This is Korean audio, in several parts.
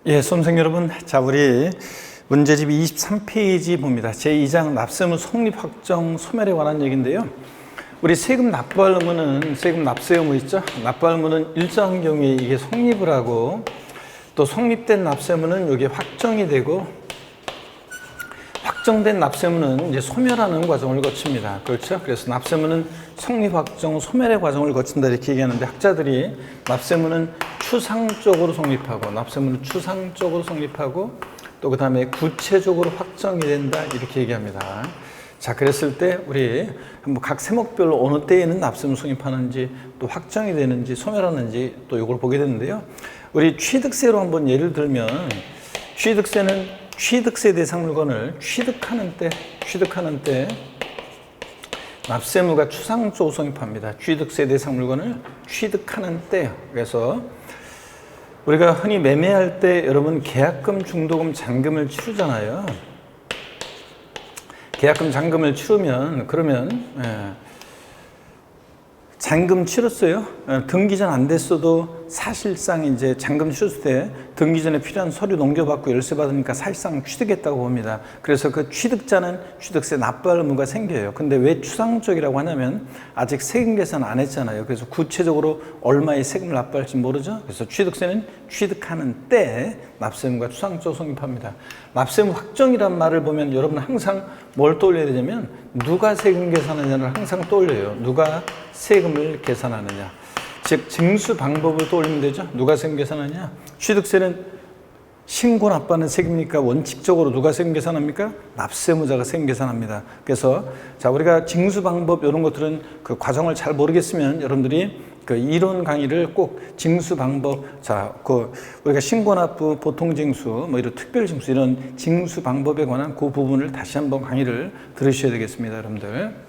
예, 수험생 여러분, 자 우리 문제집 23페이지 봅니다. 제2장 납세의무 성립 확정 소멸에 관한 얘기인데요. 우리 세금 납부할 의무는 세금 납세 의무 있죠. 납부할 의무는 일정한 경우에 이게 성립을 하고, 또 성립된 납세 의무는 이게 확정이 되고, 확정된 납세 의무는 이제 소멸하는 과정을 거칩니다. 그렇죠? 그래서 납세 의무는 성립 확정 소멸의 과정을 거친다 이렇게 얘기하는데, 학자들이 납세 의무는 추상적으로 성립하고, 납세 의무는 추상적으로 성립하고, 또 그 다음에 구체적으로 확정이 된다 이렇게 얘기합니다. 자, 그랬을 때 우리 한번 각 세목별로 어느 때에는 납세 의무 성립하는지, 또 확정이 되는지 소멸하는지 또 이걸 보게 되는데요. 우리 취득세로 한번 예를 들면, 취득세는 취득세 대상 물건을 취득하는 때 납세 의무가 추상적으로 성립합니다. 취득세 대상 물건을 취득하는 때요. 그래서 우리가 흔히 매매할 때 여러분 계약금, 중도금, 잔금을 치르잖아요. 계약금, 잔금을 치르면 그러면 잔금 치렀어요. 등기 전 안 됐어도 사실상 이제 잔금 치렀을 때 등기 전에 필요한 서류 넘겨받고 열쇠 받으니까 사실상 취득했다고 봅니다. 그래서 그 취득자는 취득세 납부할 의무가 생겨요. 근데 왜 추상적이라고 하냐면 아직 세금 계산 안 했잖아요. 그래서 구체적으로 얼마의 세금을 납부할지 모르죠. 그래서 취득세는 취득하는 때 납세 의무가 추상적으로 성립합니다. 납세 의무 확정이란 말을 보면 여러분 항상 뭘 떠올려야 되냐면 누가 세금 계산하냐를 항상 떠올려요. 누가 세금을 계산하느냐. 즉 징수 방법을 떠올리면 되죠. 누가 세금 계산하냐. 취득세는 신고 납부하는 세금이니까 원칙적으로 누가 세금 계산합니까? 납세 의무자가 세금 계산합니다. 그래서 자 우리가 징수 방법 이런 것들은 그 과정을 잘 모르겠으면 여러분들이 그 이론 강의를 꼭 징수 방법, 자 그 우리가 신고 납부, 보통 징수, 뭐 이런 특별 징수 이런 징수 방법에 관한 그 부분을 다시 한번 강의를 들으셔야 되겠습니다, 여러분들.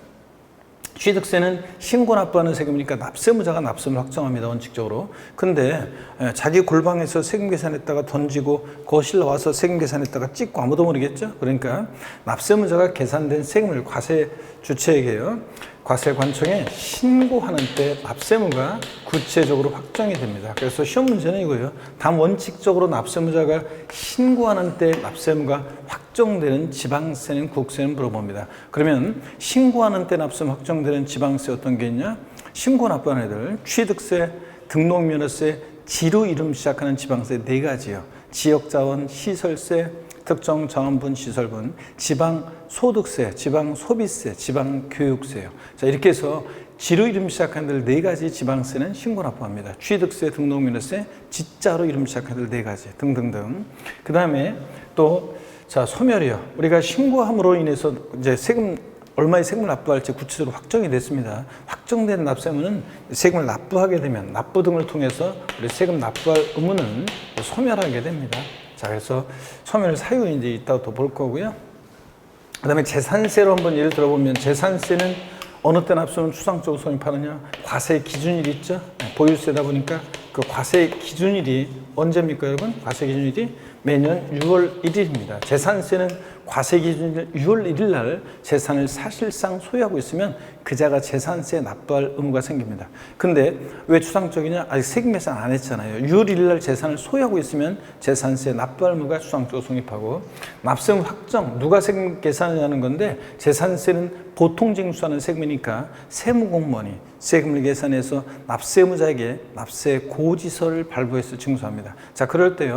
취득세는 신고 납부하는 세금이니까 납세 의무자가 납세 의무를 확정합니다, 원칙적으로. 근데 자기 골방에서 세금 계산했다가 던지고 거실 나와서 세금 계산했다가 찍고 아무도 모르겠죠. 그러니까 납세 의무자가 계산된 세금을 과세 주체에게요, 과세관청에 신고하는 때 납세 의무가 구체적으로 확정이 됩니다. 그래서 시험 문제는 이거예요. 단 원칙적으로 납세 의무자가 신고하는 때 납세 의무가 확정되는 지방세는 국세는 물어봅니다. 그러면 신고하는 때 납세 의무 확정되는 지방세 어떤 게 있냐? 신고 납부하는 애들 취득세, 등록면허세, 지로 이름 시작하는 지방세 4가지요. 지역자원, 시설세, 특정 자원분, 시설분, 지방소득세, 지방소비세, 지방교육세요. 자, 이렇게 해서 지로 이름 시작하는 데 4가지 지방세는 신고 납부합니다. 취득세, 등록면허세, 지자로 이름 시작하는 데 4가지 등등등. 그 다음에 또 자 소멸이요. 우리가 신고함으로 인해서 이제 세금 얼마의 세금을 납부할지 구체적으로 확정이 됐습니다. 확정된 납세 의무는 세금을 납부하게 되면 납부 등을 통해서 우리 세금 납부할 의무는 소멸하게 됩니다. 자, 그래서 소멸 사유 이제 이따가 또 볼 거고요. 그 다음에 재산세로 한번 예를 들어보면, 재산세는 어느 때 납세 의무는 추상적으로 성립하느냐? 과세 기준일이 있죠. 보유세다 보니까 그 과세 기준일이 언제입니까, 여러분? 과세 기준일이 매년 6월 1일입니다. 재산세는 과세 기준일 6월 1일 날 재산을 사실상 소유하고 있으면 그자가 재산세 납부할 의무가 생깁니다. 근데 왜 추상적이냐? 아직 세금 계산 안 했잖아요. 6월 1일 날 재산을 소유하고 있으면 재산세 납부할 의무가 추상적으로 성립하고, 납세 의무 확정, 누가 세금 계산하냐는 건데, 재산세는 보통 징수하는 세금이니까 세무공무원이 세금을 계산해서 납세 의무자에게 납세 고지서를 발부해서 징수합니다. 자, 그럴 때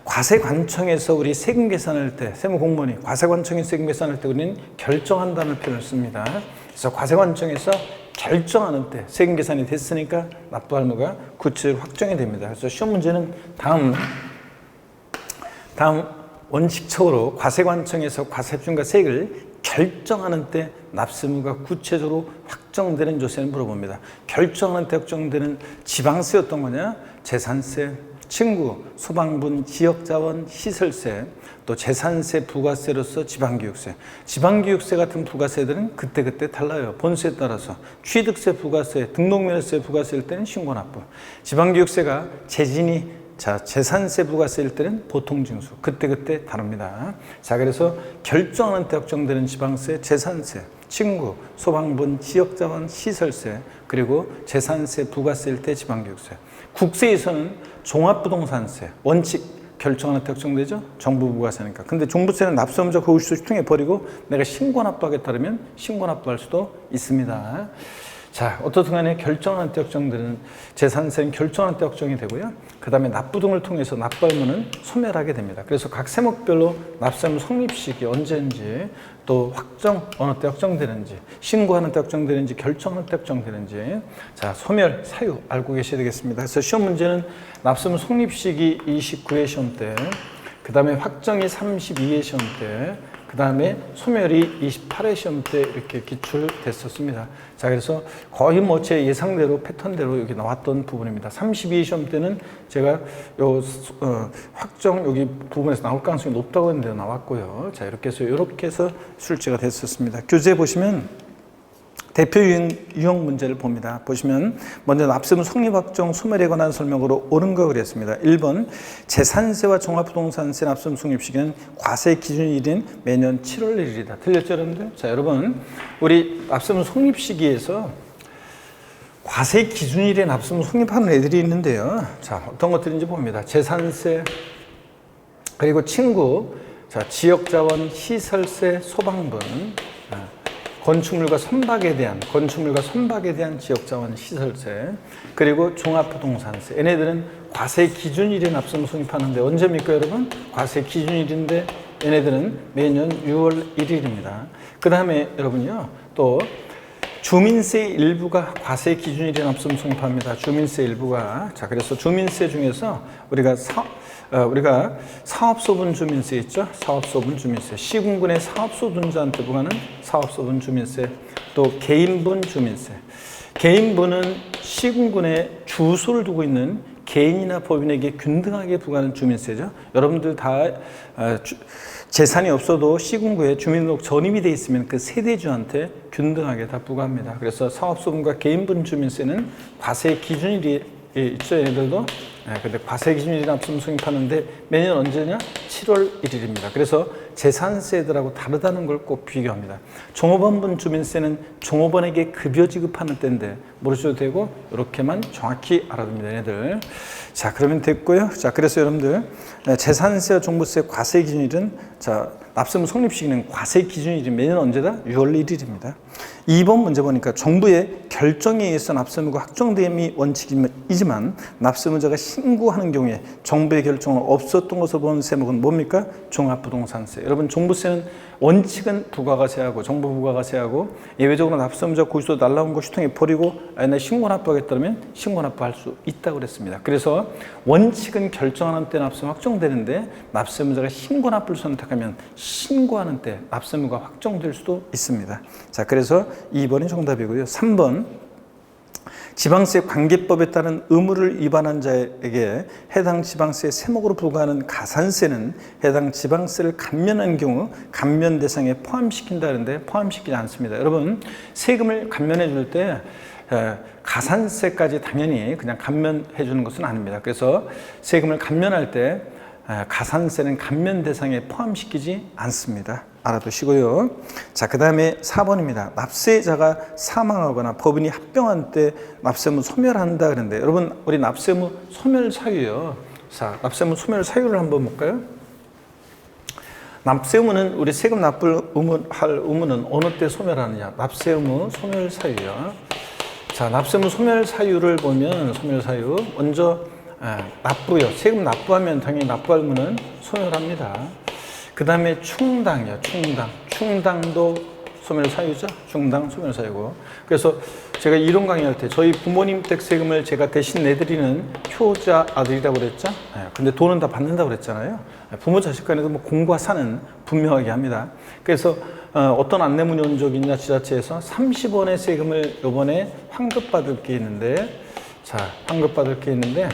과세관청에서 우리 세금 계산할 때, 세무공무원이 과세관청에서 세금 계산할 때 우리는 결정한다는 표현을 씁니다. 그래서 과세관청에서 결정하는 때 세금 계산이 됐으니까 납부할 의무가 구체적으로 확정이 됩니다. 그래서 시험 문제는 다음 원칙적으로 과세관청에서 과세표준과 세액을 결정하는 때 납세 의무가 구체적으로 확정되는 조세는 물어봅니다. 결정하는 때 확정되는 지방세 어떤 거냐? 재산세, 층구, 소방분, 지역자원, 시설세, 또 재산세, 부가세로서 지방교육세. 지방교육세 같은 부가세들은 그때그때 달라요. 본세에 따라서. 취득세, 부가세, 등록면허세, 부가세일 때는 신고납부. 지방교육세가 재산세, 부가세일 때는 보통징수. 그때그때 다릅니다. 자, 그래서 결정하는 때 확정되는 지방세, 재산세, 층구, 소방분, 지역자원, 시설세, 그리고 재산세, 부가세일 때 지방교육세. 국세에서는 종합부동산세 원칙 결정하는 특정되죠. 정부 부가세니까. 근데 종부세는 납세의무자 거기서 휴통해 버리고 내가 신고납부하게 따르면 신고납부할 수도 있습니다. 자, 어떻든 간에 결정하는 때 확정되는 재산세는 결정하는 때 확정이 되고요. 그 다음에 납부 등을 통해서 납부 의무는 소멸하게 됩니다. 그래서 각 세목별로 납세의무 성립 시기 언제인지, 또 확정 어느 때 확정되는지, 신고하는 때 확정되는지, 결정하는 때 확정되는지, 자, 소멸 사유 알고 계셔야 되겠습니다. 그래서 시험 문제는 납세의무 성립 시기 29회 시험 때, 그 다음에 확정이 32회 시험 때, 그 다음에 소멸이 28회 시험 때 이렇게 기출됐었습니다. 자, 그래서 거의 뭐 제 예상대로 패턴대로 여기 나왔던 부분입니다. 32회 시험 때는 제가 확정 여기 부분에서 나올 가능성이 높다고 했는데 나왔고요. 자, 이렇게 해서 출제가 됐었습니다. 교재 보시면 대표 유형 문제를 봅니다. 보시면 먼저 납세의무 성립 확정 소멸에 관한 설명으로 옳은 거 그랬습니다. 1번 재산세와 종합부동산세 납세의무 성립 시기는 과세 기준일인 매년 7월 1일이다. 틀렸죠, 여러분들? 자, 여러분 우리 납세의무 성립 시기에서 과세 기준일에 납세의무 성립하는 애들이 있는데요. 자, 어떤 것들인지 봅니다. 재산세, 그리고 친구, 자, 지역자원, 시설세, 소방분, 건축물과 선박에 대한 지역자원 시설세, 그리고 종합부동산세. 얘네들은 과세 기준일에 납세의무 성립하는데 언제입니까, 여러분? 과세 기준일인데 얘네들은 매년 6월 1일입니다. 그 다음에 여러분요, 또 주민세 일부가 과세 기준일에 납세의무 성립합니다. 주민세 일부가. 자, 그래서 주민세 중에서 우리가 사업소분 주민세 있죠? 사업소분 주민세. 시군군의 사업소분자한테 부과하는 사업소분 주민세. 또 개인분 주민세. 개인분은 시군군에 주소를 두고 있는 개인이나 법인에게 균등하게 부과하는 주민세죠. 여러분들 다 재산이 없어도 시군구에 주민등록 전입이 돼 있으면 그 세대주한테 균등하게 다 부과합니다. 그래서 사업소분과 개인분 주민세는 과세 기준일이 있죠, 얘네들도. 근데 과세 기준일에 납세의무 성립하는데 매년 언제냐? 7월 1일입니다. 그래서 재산세들하고 다르다는 걸 꼭 비교합니다. 종업원분 주민세는 종업원에게 급여 지급하는 때인데 모르셔도 되고 이렇게만 정확히 알아둡니다, 얘네들. 자, 그러면 됐고요. 자, 그래서 여러분들 재산세와 종부세 과세 기준일은, 자, 납세의무 성립 시기는 과세 기준일이 매년 언제다? 6월 1일입니다. 2번 문제 보니까 정부의 결정에 의해서 납세의무가 확정됨이 원칙이지만 납세의무자가 신고하는 경우에 정부의 결정은 없었던 것으로 보는 세목은 뭡니까? 종합부동산세. 여러분, 종부세는 원칙은 부가가세하고 정부 부가가세하고 예외적으로 납세의무자 고지서 날라온 거 휴통해 버리고 내 신고납부하겠다면 신고납부할 수 있다고 그랬습니다. 그래서 원칙은 결정하는 때 납세의무 확정되는데 납세의무자가 신고납부를 선택하면 신고하는 때 납세의무가 확정될 수도 있습니다. 자, 그래서 2번이 정답이고요. 3번 지방세 관계법에 따른 의무를 위반한 자에게 해당 지방세 세목으로 부과하는 가산세는 해당 지방세를 감면한 경우 감면 대상에 포함시킨다는데 포함시키지 않습니다. 여러분, 세금을 감면해 줄 때 가산세까지 당연히 그냥 감면해 주는 것은 아닙니다. 그래서 세금을 감면할 때 가산세는 감면 대상에 포함시키지 않습니다. 알아두시고요. 자, 그 다음에 4번입니다. 납세자가 사망하거나 법인이 합병한 때 납세의무 소멸한다 그랬는데, 여러분, 우리 납세의무 소멸 사유요. 자, 납세의무 소멸 사유를 한번 볼까요? 납세의무는 우리 세금 납부할 의무는 어느 때 소멸하느냐? 납세의무 소멸 사유요. 자, 납세의무 소멸 사유를 보면 소멸 사유 먼저 납부요. 세금 납부하면 당연히 납부할 의무는 소멸합니다. 그 다음에 충당이요. 충당도 소멸 사유죠. 충당 소멸 사유고. 그래서 제가 이론 강의할 때 저희 부모님 댁 세금을 제가 대신 내드리는 효자 아들이라고 그랬죠. 근데 돈은 다 받는다고 그랬잖아요. 부모 자식 간에도 뭐 공과 사는 분명하게 합니다. 그래서 어떤 안내문이 온 적이 있냐, 지자체에서 30원의 세금을 이번에 환급받을 게 있는데, 자, 환급받을 게 있는데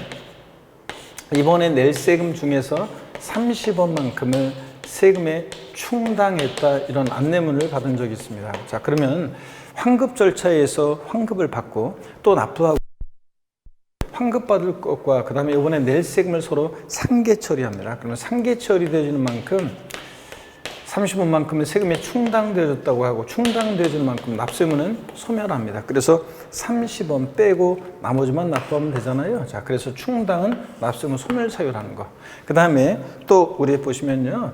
이번에 낼 세금 중에서 30원만큼을 세금에 충당했다, 이런 안내문을 받은 적이 있습니다. 자, 그러면 환급 절차에서 환급을 받고 또 납부하고 환급받을 것과 그 다음에 이번에 낼 세금을 서로 상계 처리합니다. 그러면 상계 처리되어지는 만큼 30원만큼의 세금이 충당되어졌다고 하고 충당되어지는 만큼 납세의무는 소멸합니다. 그래서 30원 빼고 나머지만 납부하면 되잖아요. 자, 그래서 충당은 납세의무 소멸 사유라는 거. 그 다음에 또 우리 보시면요.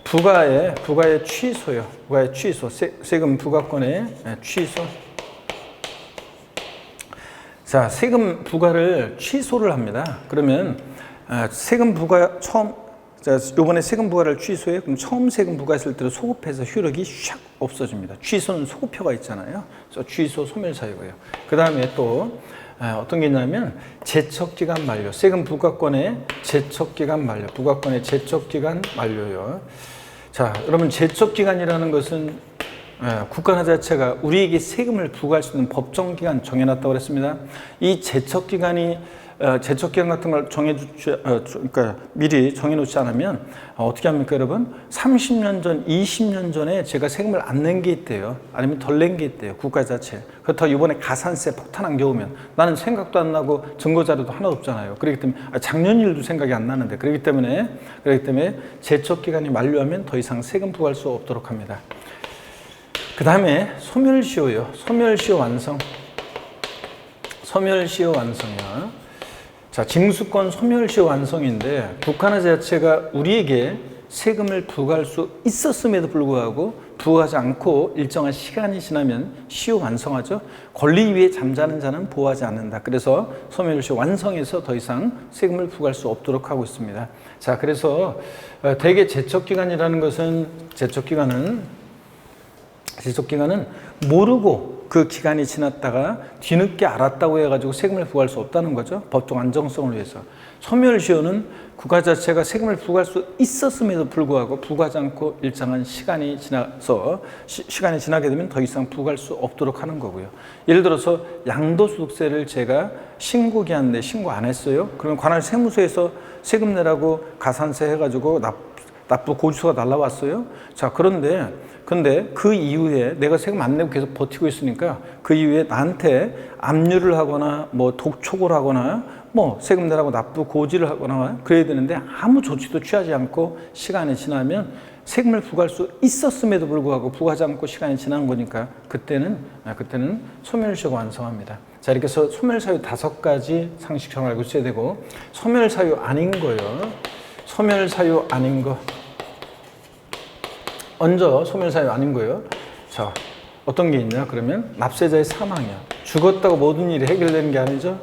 부과의 취소요. 부과의 취소. 세금 부과권의 취소. 자, 세금 부과를 취소를 합니다. 그러면 세금 부과 자, 요번에 세금 부과를 취소해. 그럼 처음 세금 부과했을 때로 소급해서 효력이 샥 없어집니다. 취소는 소급표가 있잖아요. 그래서 취소 소멸 사유고요. 그 다음에 또 어떤 게 있냐면 제척기간 만료. 세금 부과권의 제척기간 만료. 부과권의 제척기간 만료요. 자, 여러분 제척기간이라는 것은 국가나 자체가 우리에게 세금을 부과할 수 있는 법정 기간 정해놨다고 그랬습니다. 이 제척기간 같은 걸 그러니까 미리 정해놓지 않으면 어떻게 합니까, 여러분? 30년 전, 20년 전에 제가 세금을 안 낸 게 있대요. 아니면 덜 낸 게 있대요. 국가 자체. 그렇다고 이번에 가산세 폭탄한 경우면 나는 생각도 안 나고 증거자료도 하나도 없잖아요. 그렇기 때문에 작년 일도 생각이 안 나는데 그렇기 때문에 제척기간이 만료하면 더 이상 세금 부과할 수 없도록 합니다. 그 다음에 소멸시효요. 소멸시효 완성. 소멸시효 완성이요. 자, 징수권 소멸시효 완성인데 국가나 자체가 우리에게 세금을 부과할 수 있었음에도 불구하고 부과하지 않고 일정한 시간이 지나면 시효 완성하죠. 권리 위에 잠자는 자는 보호하지 않는다. 그래서 소멸시효 완성해서 더 이상 세금을 부과할 수 없도록 하고 있습니다. 자, 그래서 대개 제척기간이라는 것은 제척기간은 모르고 그 기간이 지났다가 뒤늦게 알았다고 해가지고 세금을 부과할 수 없다는 거죠. 법적 안정성을 위해서. 소멸시효는 국가 자체가 세금을 부과할 수 있었음에도 불구하고 부과하지 않고 일정한 시간이 지나서 시간이 지나게 되면 더 이상 부과할 수 없도록 하는 거고요. 예를 들어서 양도소득세를 제가 신고기한데 신고 안 했어요. 그러면 관할 세무서에서 세금 내라고 가산세 해가지고 납부 고지서가 날라왔어요. 자, 근데 그 이후에 내가 세금 안 내고 계속 버티고 있으니까 그 이후에 나한테 압류를 하거나 뭐 독촉을 하거나 뭐 세금 내라고 납부 고지를 하거나 그래야 되는데 아무 조치도 취하지 않고 시간이 지나면 세금을 부과할 수 있었음에도 불구하고 부과하지 않고 시간이 지난 거니까 그때는 소멸시효가 완성합니다. 자, 이렇게 해서 소멸사유 5가지 상식처럼 알고 있어야 되고 소멸사유 아닌 거요. 소멸사유 아닌 거. 먼저 소멸사유 아닌 거예요. 자, 어떤 게 있냐? 그러면 납세자의 사망이야. 죽었다고 모든 일이 해결되는 게 아니죠.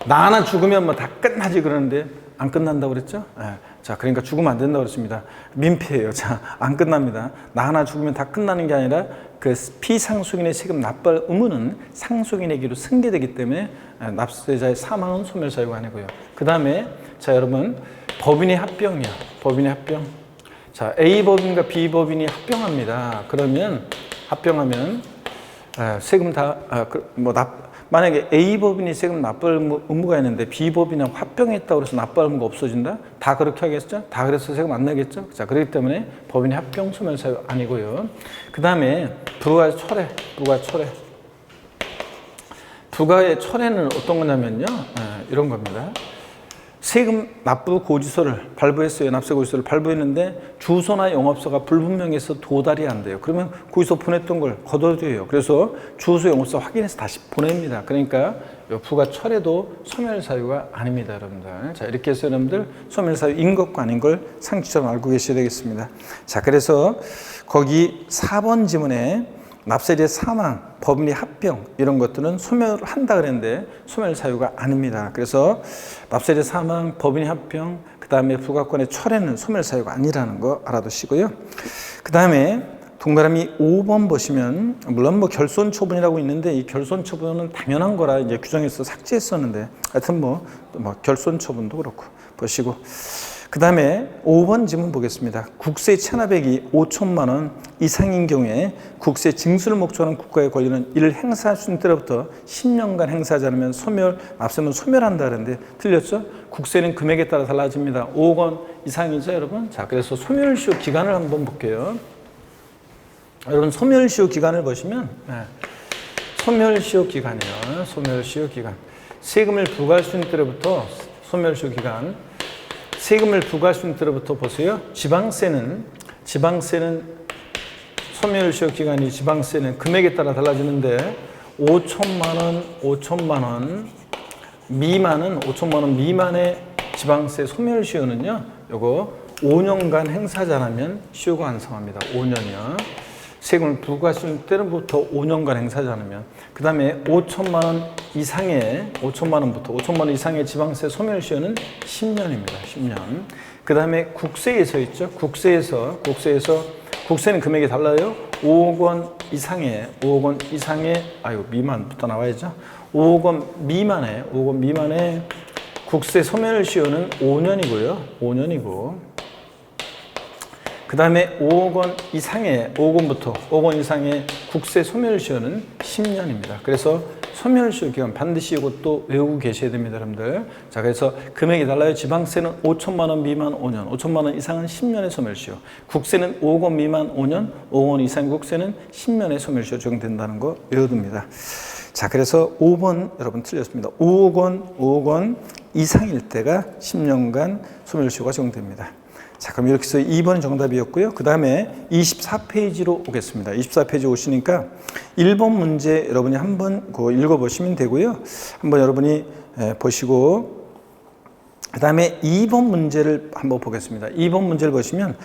나 하나 죽으면 뭐 다 끝나지 그러는데 안 끝난다고 그랬죠. 자, 그러니까 죽으면 안 된다고 그랬습니다. 민폐예요. 자, 안 끝납니다. 나 하나 죽으면 다 끝나는 게 아니라 그 피상속인의 세금 납부할 의무는 상속인에게로 승계되기 때문에 납세자의 사망은 소멸사유가 아니고요. 그 다음에 자, 여러분 법인의 합병이야. 법인의 합병. 자, A법인과 B법인이 합병합니다. 그러면 합병하면 세금 만약에 A법인이 세금 납부할 의무가 있는데 B법인하고 합병했다고 해서 납부할 의무가 없어진다? 다 그렇게 하겠죠? 다 그래서 세금 안 내겠죠? 자, 그렇기 때문에 법인의 합병 소멸사유 아니고요. 그 다음에 부가의 철회. 부가의 철회는 어떤 거냐면요. 이런 겁니다. 세금 납부 고지서를 발부했어요. 납세 고지서를 발부했는데 주소나 영업소가 불분명해서 도달이 안 돼요. 그러면 고지서 보냈던 걸 거둬줘요. 그래서 주소 영업소 확인해서 다시 보냅니다. 그러니까 부가 철회도 소멸사유가 아닙니다, 여러분들. 자, 이렇게 해서 여러분들 소멸사유인 것과 아닌 걸 상식적으로 알고 계셔야 되겠습니다. 자, 그래서 거기 4번 지문에 납세자의 사망, 법인의 합병 이런 것들은 소멸한다 그랬는데 소멸 사유가 아닙니다. 그래서 납세자의 사망, 법인의 합병, 그 다음에 부가권의 철회는 소멸 사유가 아니라는 거 알아두시고요. 그 다음에 동그라미 5번 보시면 물론 뭐 결손 처분이라고 있는데 이 결손 처분은 당연한 거라 이제 규정에서 삭제했었는데 하여튼 뭐 결손 처분도 그렇고 보시고. 그 다음에 5번 지문 보겠습니다. 국세 체납액이 5천만 원 이상인 경우에 국세 징수를 목적하는 국가의 권리는 이를 행사할 수 있는 때로부터 10년간 행사하지 않으면 납세는 소멸한다 그러는데 틀렸죠? 국세는 금액에 따라 달라집니다. 5억 원 이상이죠, 여러분? 자, 그래서 소멸시효 기간을 한번 볼게요. 여러분, 소멸시효 기간을 보시면 소멸시효 기간이요. 소멸시효 기간. 세금을 부과할 수 있는 때로부터 소멸시효 기간. 세금을 부과할 수 있는 때로부터 보세요. 지방세는 지방세는 소멸시효 기간이 지방세는 금액에 따라 달라지는데 5천만 원 미만은 5천만 원 미만의 지방세 소멸시효는요. 요거 5년간 행사하지 않으면 시효가 완성합니다. 5년이요. 세금을 부과하실 때부터 5년간 행사하지 않으면. 그 다음에 5천만 원 이상의 5천만 원 이상의 지방세 소멸시효는 10년입니다. 10년. 그 다음에 국세에서 있죠. 국세는 금액이 달라요. 5억 원 이상의 미만부터 나와야죠. 5억 원 미만의 국세 소멸시효는 5년이고 그 다음에 5억 원 이상의 국세 소멸시효는 10년입니다. 그래서 소멸시효 기간 반드시 이것도 외우고 계셔야 됩니다, 여러분들. 자, 그래서 금액이 달라요. 지방세는 5천만 원 미만 5년, 5천만 원 이상은 10년의 소멸시효. 국세는 5억 원 미만 5년, 5억 원 이상 국세는 10년의 소멸시효 적용된다는 거 외워둡니다. 자, 그래서 5번 여러분 틀렸습니다. 5억 원 이상일 때가 10년간 소멸시효가 적용됩니다. 자, 그럼 이렇게 해서 2번이 정답이었고요. 그 다음에 24페이지로 오겠습니다. 24페이지 오시니까 1번 문제 여러분이 한번 읽어보시면 되고요. 한번 여러분이 보시고 그 다음에 2번 문제를 한번 보겠습니다. 2번 문제를 보시면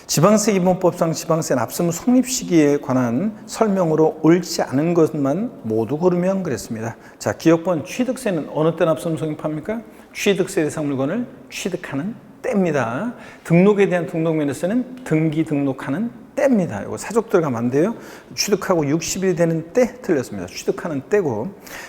지방세 기본법상 지방세 납세무 성립 시기에 관한 설명으로 옳지 않은 것만 모두 고르면 그랬습니다. 자, 기억번 취득세는 어느 때 납세무 성립합니까? 취득세 대상 물건을 취득하는 때입니다. 등록에 대한 등록면허세는 등기 등록하는 때입니다. 이거 사족 들어가면 안 돼요. 취득하고 60일이 되는 때 틀렸습니다. 취득하는 때고.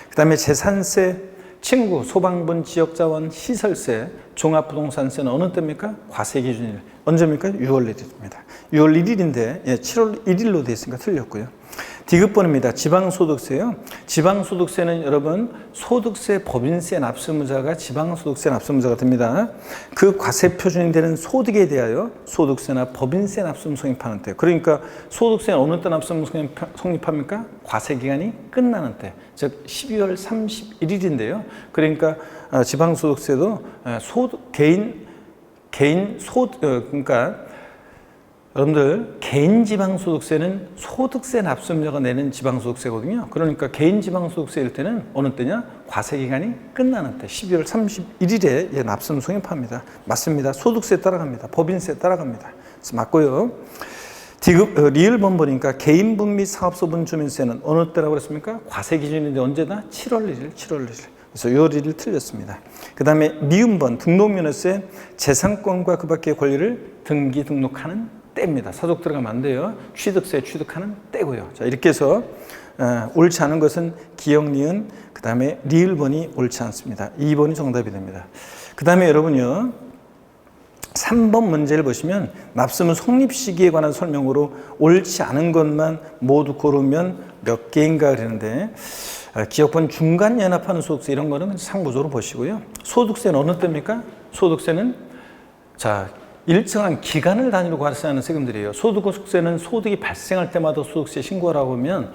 그 다음에 재산세, 친구, 소방분, 지역자원, 시설세, 종합부동산세는 어느 때입니까? 과세 기준일. 언제입니까? 6월 1일입니다. 6월 1일인데 7월 1일로 되어 있으니까 틀렸고요. 디귿번입니다. 지방소득세요. 지방소득세는 여러분 소득세 법인세 납세무자가 지방소득세 납세무자가 됩니다. 그 과세 표준이 되는 소득에 대하여 소득세나 법인세 납세무 성립하는 때. 그러니까 소득세는 어느 때 납세무 성립합니까? 과세 기간이 끝나는 때. 즉 12월 31일인데요. 그러니까 지방소득세도 그러니까 여러분들 개인 지방소득세는 소득세 납세자가 내는 지방소득세거든요. 그러니까 개인 지방소득세일 때는 어느 때냐? 과세기간이 끝나는 때 12월 31일에 납세무 성립합니다. 맞습니다. 소득세 따라갑니다. 법인세 따라갑니다. 그래서 맞고요. 리을번 보니까 개인분 및 사업소분 주민세는 어느 때라고 그랬습니까? 과세기준인데 언제다? 7월 1일. 그래서 6월 1일 틀렸습니다. 그 다음에 미음번 등록면허세 재산권과 그 밖의 권리를 등기 등록하는 때입니다. 사족 들어가면 안 돼요. 취득세 취득하는 때고요. 자, 이렇게 해서 옳지 않은 것은 기역, 니은, 그 다음에 리을번이 옳지 않습니다. 2번이 정답이 됩니다. 그 다음에 여러분요 3번 문제를 보시면 납세무 성립 시기에 관한 설명으로 옳지 않은 것만 모두 고르면 몇 개인가 그러는데 기업권 중간 연합하는 소득세 이런 거는 상부적으로 보시고요. 소득세는 어느 때입니까? 소득세는 일정한 기간을 단위로 과세하는 세금들이에요. 소득세는 소득이 발생할 때마다 소득세 신고하라고 하면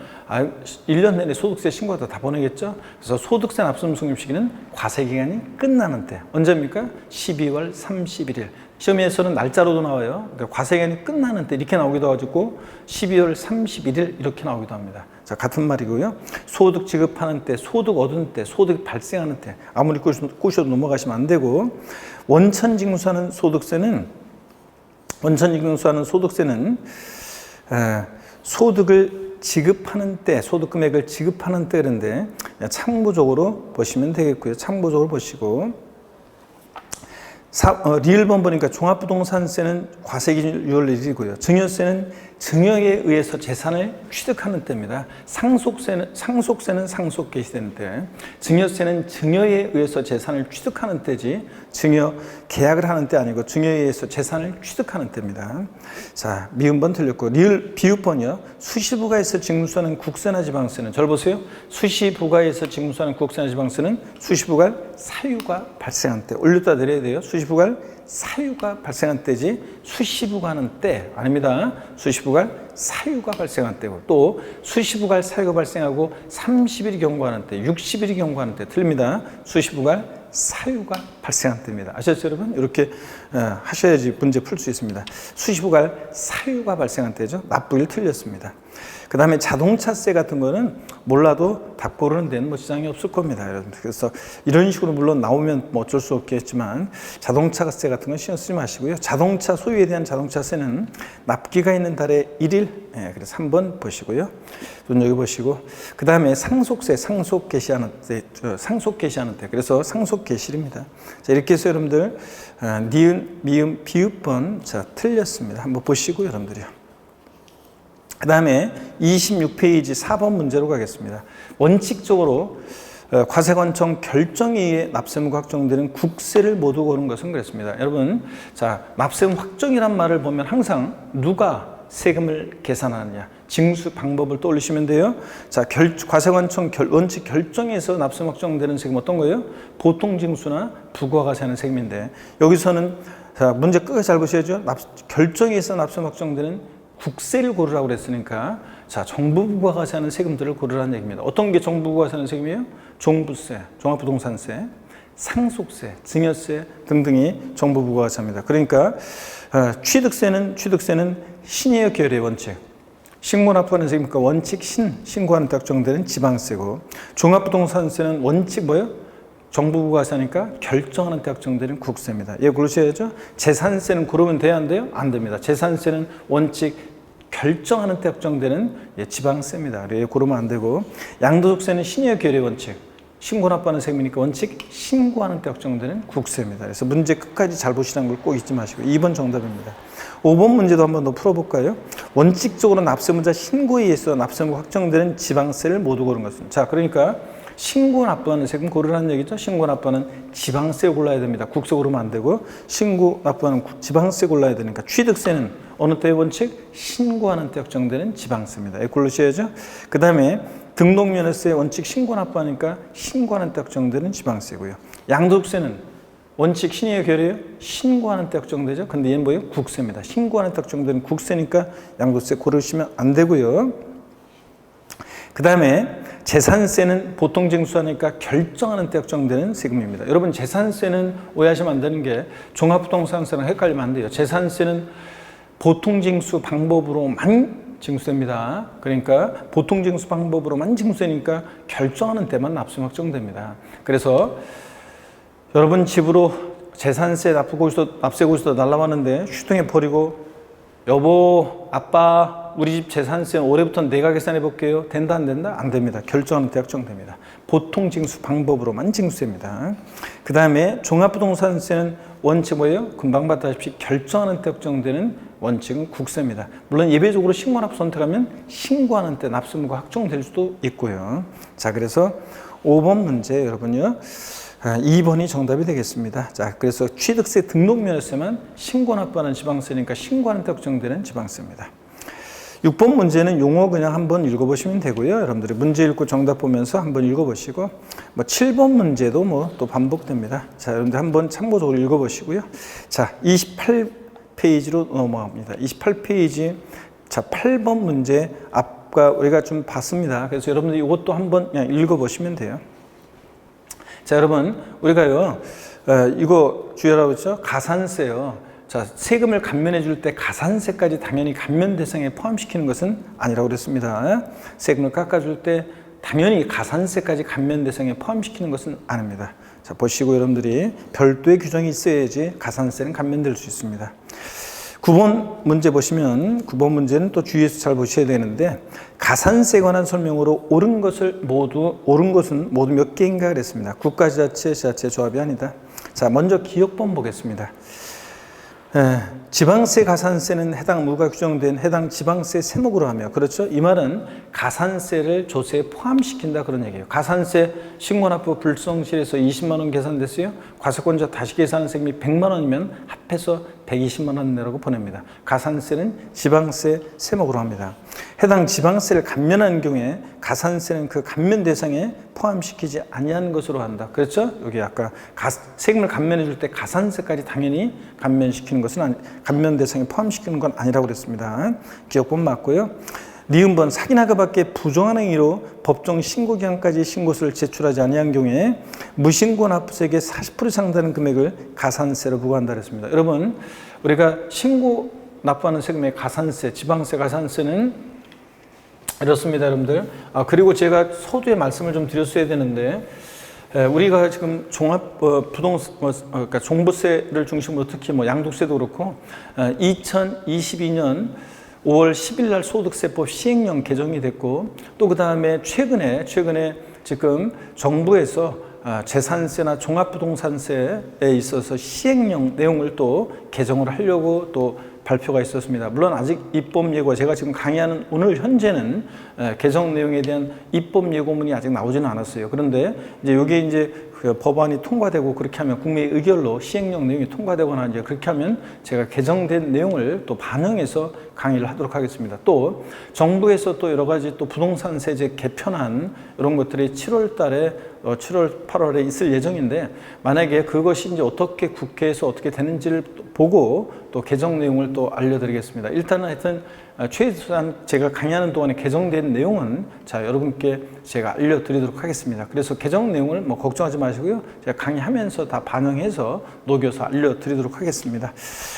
1년 내내 소득세 신고하다 다 보내겠죠. 그래서 소득세 납세무 성립 시기는 과세 기간이 끝나는 때. 언제입니까? 12월 31일. 시험에서는 날짜로도 나와요. 그러니까 과세 기간이 끝나는 때 이렇게 나오기도 하고 12월 31일 이렇게 나오기도 합니다. 자, 같은 말이고요. 소득 지급하는 때, 소득 얻은 때, 소득이 발생하는 때 아무리 꼬셔도 넘어가시면 안 되고 원천징수하는 소득세는 소득을 지급하는 때, 소득 금액을 지급하는 때 그런데 참고적으로 보시면 되겠고요. 참고적으로 보시고 리을번 보니까 종합부동산세는 과세기준 6월 1일이고요. 증여세는 증여에 의해서 재산을 취득하는 때입니다. 상속세는 상속 개시되는 때. 증여세는 증여에 의해서 재산을 취득하는 때지 증여 계약을 하는 때 아니고 증여에 의해서 재산을 취득하는 때입니다. 자, 미음번 틀렸고 비읍번이요. 수시부가에서 징수하는 국세나 지방세는 절 보세요. 수시부가에서 징수하는 국세나 지방세는 수시부가 사유가 발생한 때. 올렸다 내려야 돼요. 수시부가 사유가 발생한 때지 수시부가 하는 때 아닙니다. 수시부가 사유가 발생한 때고 또 수시부가 사유가 발생하고 30일이 경과하는 때 60일이 경과하는 때 틀립니다. 수시부가 사유가 발생한 때입니다. 아셨죠, 여러분? 이렇게 하셔야지 문제 풀 수 있습니다. 수시부갈 사유가 발생한 때죠. 납부일 틀렸습니다. 그 다음에 자동차세 같은 거는 몰라도 답 고르는 데는 뭐 지장이 없을 겁니다, 여러분. 그래서 이런 식으로 물론 나오면 뭐 어쩔 수 없겠지만 자동차세 같은 건 신경 쓰지 마시고요. 자동차 소유에 대한 자동차세는 납기가 있는 달의 1일, 그래서 한번 보시고요. 눈여겨보시고, 그 다음에 상속세, 상속 개시하는 때, 그래서 상속 개시입니다. 자, 이렇게 해서 여러분들 니은, 미음, 비읍번 자 틀렸습니다. 한번 보시고 여러분들이요. 그 다음에 26페이지 4번 문제로 가겠습니다. 원칙적으로 과세관청 결정에 의해 납세무가 확정되는 국세를 모두 고른 것은 그랬습니다. 여러분, 자, 납세무 확정이란 말을 보면 항상 누가 세금을 계산하느냐, 징수 방법을 떠올리시면 돼요. 자, 과세관청 원칙 결정에서 납세무 확정되는 세금 어떤 거예요? 보통징수나 부가가세하는 세금인데, 여기서는 자, 문제 끝까지 잘 보셔야죠. 결정에서 납세무 확정되는 국세를 고르라고 그랬으니까, 자, 정부 부가가세하는 세금들을 고르라는 얘기입니다. 어떤 게 정부 부가가세하는 세금이에요? 종부세, 종합부동산세, 상속세, 증여세 등등이 정부 부가가세입니다. 그러니까 취득세는 신의의 결의 원칙, 신고납부하는 세금이니까 원칙 신고하는 때 확정되는 지방세고, 종합부동산세는 원칙 뭐예요? 정부 부가세니까 결정하는 때 확정되는 국세입니다. 예, 고르셔야죠. 재산세는 고르면 돼야 안 돼요? 안 됩니다. 재산세는 원칙 결정하는 때 확정되는 지방세입니다. 예, 고르면 안 되고, 양도소득세는 신의의 결의 원칙, 신고납부하는 세금이니까 원칙 신고하는 때 확정되는 국세입니다. 그래서 문제 끝까지 잘 보시라는 걸 꼭 잊지 마시고 2번 정답입니다. 5번 문제도 한번 더 풀어볼까요? 원칙적으로 납세무자 신고에 의해서 납세무가 확정되는 지방세를 모두 고른 것은, 자, 그러니까 신고 납부하는 세금 고르라는 얘기죠. 신고 납부하는 지방세 골라야 됩니다. 국세 고르면 안 되고, 신고 납부하는 지방세 골라야 되니까 취득세는 어느 때의 원칙? 신고하는 때 확정되는 지방세입니다. 고르셔야죠. 그 다음에 등록면허세 원칙 신고 납부하니까 신고하는 때 확정되는 지방세고요. 양도소득세는 원칙 신의의 결의예요. 신고하는 때 확정되죠. 근데 얘는 뭐예요? 국세입니다. 신고하는 때 확정되는 국세니까 양도세 고르시면 안 되고요. 그 다음에 재산세는 보통 징수하니까 결정하는 때 확정되는 세금입니다. 여러분, 재산세는 오해하시면 안 되는 게 종합부동산세랑 헷갈리면 안 돼요. 재산세는 보통 징수 방법으로만 징수됩니다. 그러니까 보통 징수 방법으로만 징수되니까 결정하는 때만 납세무 확정됩니다. 그래서 여러분 집으로 재산세 납세고지서 날라왔는데 휴통에 버리고, 여보, 아빠, 우리 집 재산세 올해부터는 내가 계산해 볼게요. 된다, 안 된다? 안 됩니다. 결정하는 때 확정됩니다. 보통 징수 방법으로만 징수됩니다. 그 다음에 종합부동산세는 원칙 뭐예요? 금방 봤다시피 결정하는 때 확정되는 원칙은 국세입니다. 물론 예외적으로 신고납부 선택하면 신고하는 때 납세무가 확정될 수도 있고요. 자, 그래서 5번 문제 여러분요, 2번이 정답이 되겠습니다. 자, 그래서 취득세 등록면허세만 신고납부하는 지방세니까 신고하는 때 확정되는 지방세입니다. 6번 문제는 용어 그냥 한번 읽어보시면 되고요. 여러분들이 문제 읽고 정답 보면서 한번 읽어보시고, 뭐 7번 문제도 뭐 또 반복됩니다. 자, 여러분들 한번 참고적으로 읽어보시고요. 자, 28페이지로 넘어갑니다. 28페이지, 자, 8번 문제 아까 우리가 좀 봤습니다. 그래서 여러분들 이것도 한번 그냥 읽어보시면 돼요. 자, 여러분, 우리가요, 이거 주의하라고 했죠? 가산세요. 자, 세금을 감면해 줄 때 가산세까지 당연히 감면 대상에 포함시키는 것은 아니라고 그랬습니다. 세금을 깎아줄 때 당연히 가산세까지 감면 대상에 포함시키는 것은 아닙니다. 자, 보시고 여러분들이 별도의 규정이 있어야지 가산세는 감면될 수 있습니다. 9번 문제 보시면 9번 문제는 또 주의해서 잘 보셔야 되는데, 가산세에 관한 설명으로 옳은 것은 모두 몇 개인가 그랬습니다. 국가지자체, 지자체 조합이 아니다. 자, 먼저 기억본 보겠습니다. 지방세, 가산세는 해당 무가 규정된 해당 지방세 세목으로 하며, 그렇죠? 이 말은 가산세를 조세에 포함시킨다 그런 얘기예요. 가산세 신고납부 불성실에서 20만 원 계산됐어요. 과세권자 다시 계산한 세금이 100만 원이면 합해서 120만 원 내라고 보냅니다. 가산세는 지방세 세목으로 합니다. 해당 지방세를 감면한 경우에 가산세는 그 감면 대상에 포함시키지 아니한 것으로 한다. 그렇죠? 여기 아까 세금을 감면해 줄 때 가산세까지 당연히 감면시키는 것은 감면 대상에 포함시키는 건 아니라고 그랬습니다. 기억본 맞고요. 니은번 사기나가밖에 부정한 행위로 법정 신고기한까지 신고서를 제출하지 아니한 경우에 무신고 납부세액의 40% 이상 되는 금액을 가산세로 부과한다 그랬습니다. 여러분, 우리가 신고 납부하는 세금의 가산세, 지방세 가산세는 이렇습니다, 여러분들. 그리고 제가 서두에 말씀을 좀 드렸어야 되는데, 우리가 지금 종합 그러니까 종부세를 중심으로 특히 뭐 양도세도 그렇고 2022년 5월 10일 날 소득세법 시행령 개정이 됐고, 또 그 다음에 최근에 지금 정부에서 재산세나 종합부동산세에 있어서 시행령 내용을 또 개정을 하려고 또 발표가 있었습니다. 물론 아직 입법 예고, 제가 지금 강의하는 오늘 현재는 개정 내용에 대한 입법 예고문이 아직 나오지는 않았어요. 그런데 이제 이게 이제 그 법안이 통과되고 그렇게 하면 국민의 의결로 시행령 내용이 통과되거나 이제 그렇게 하면 제가 개정된 내용을 또 반영해서 강의를 하도록 하겠습니다. 또 정부에서 또 여러 가지 또 부동산 세제 개편안 이런 것들이 7월 달에 7월, 8월에 있을 예정인데, 만약에 그것이 이제 어떻게 국회에서 어떻게 되는지를 보고 또 개정 내용을 또 알려드리겠습니다. 일단은 하여튼 최소한 제가 강의하는 동안에 개정된 내용은 여러분께 제가 알려드리도록 하겠습니다. 그래서 개정 내용을 뭐 걱정하지 마시고요. 제가 강의하면서 다 반영해서 녹여서 알려드리도록 하겠습니다.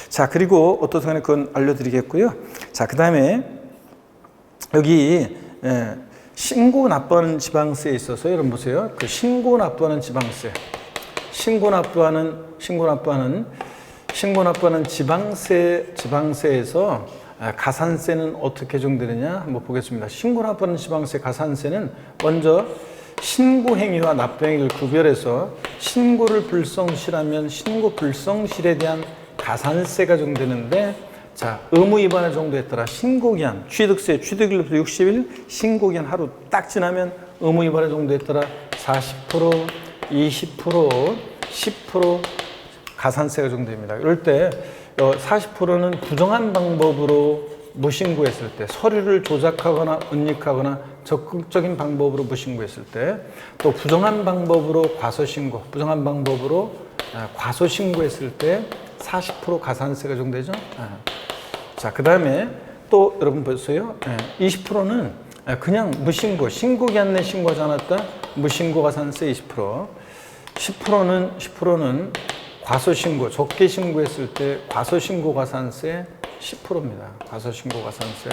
자, 그리고 어떻든 간에 그건 알려드리겠고요. 자, 그 다음에 여기 신고 납부하는 지방세에 있어서 여러분 보세요. 그 신고 납부하는 지방세, 신고 납부하는 지방세에서 가산세는 어떻게 적용되느냐 한번 보겠습니다. 신고 납부하는 지방세 가산세는 먼저 신고 행위와 납부 행위를 구별해서 신고를 불성실하면 신고 불성실에 대한 가산세가 적용되는데, 자, 의무 위반을 정도했더라. 신고기한, 취득세, 취득일로부터 60일, 신고기한 하루 딱 지나면 의무 위반을 정도했더라. 40%, 20%, 10% 가산세가 적용됩니다. 이럴 때 40%는 부정한 방법으로 무신고했을 때, 서류를 조작하거나 은닉하거나 적극적인 방법으로 무신고했을 때, 또 부정한 방법으로 과소신고했을 때 40% 가산세가 적용되죠. 자, 그 다음에 또 여러분 보세요. 20%는 그냥 무신고, 신고기한 내 신고하지 않았다. 무신고 가산세 20%. 10%는 과소신고, 적게 신고했을 때 과소신고 가산세 10%입니다. 과소신고 가산세.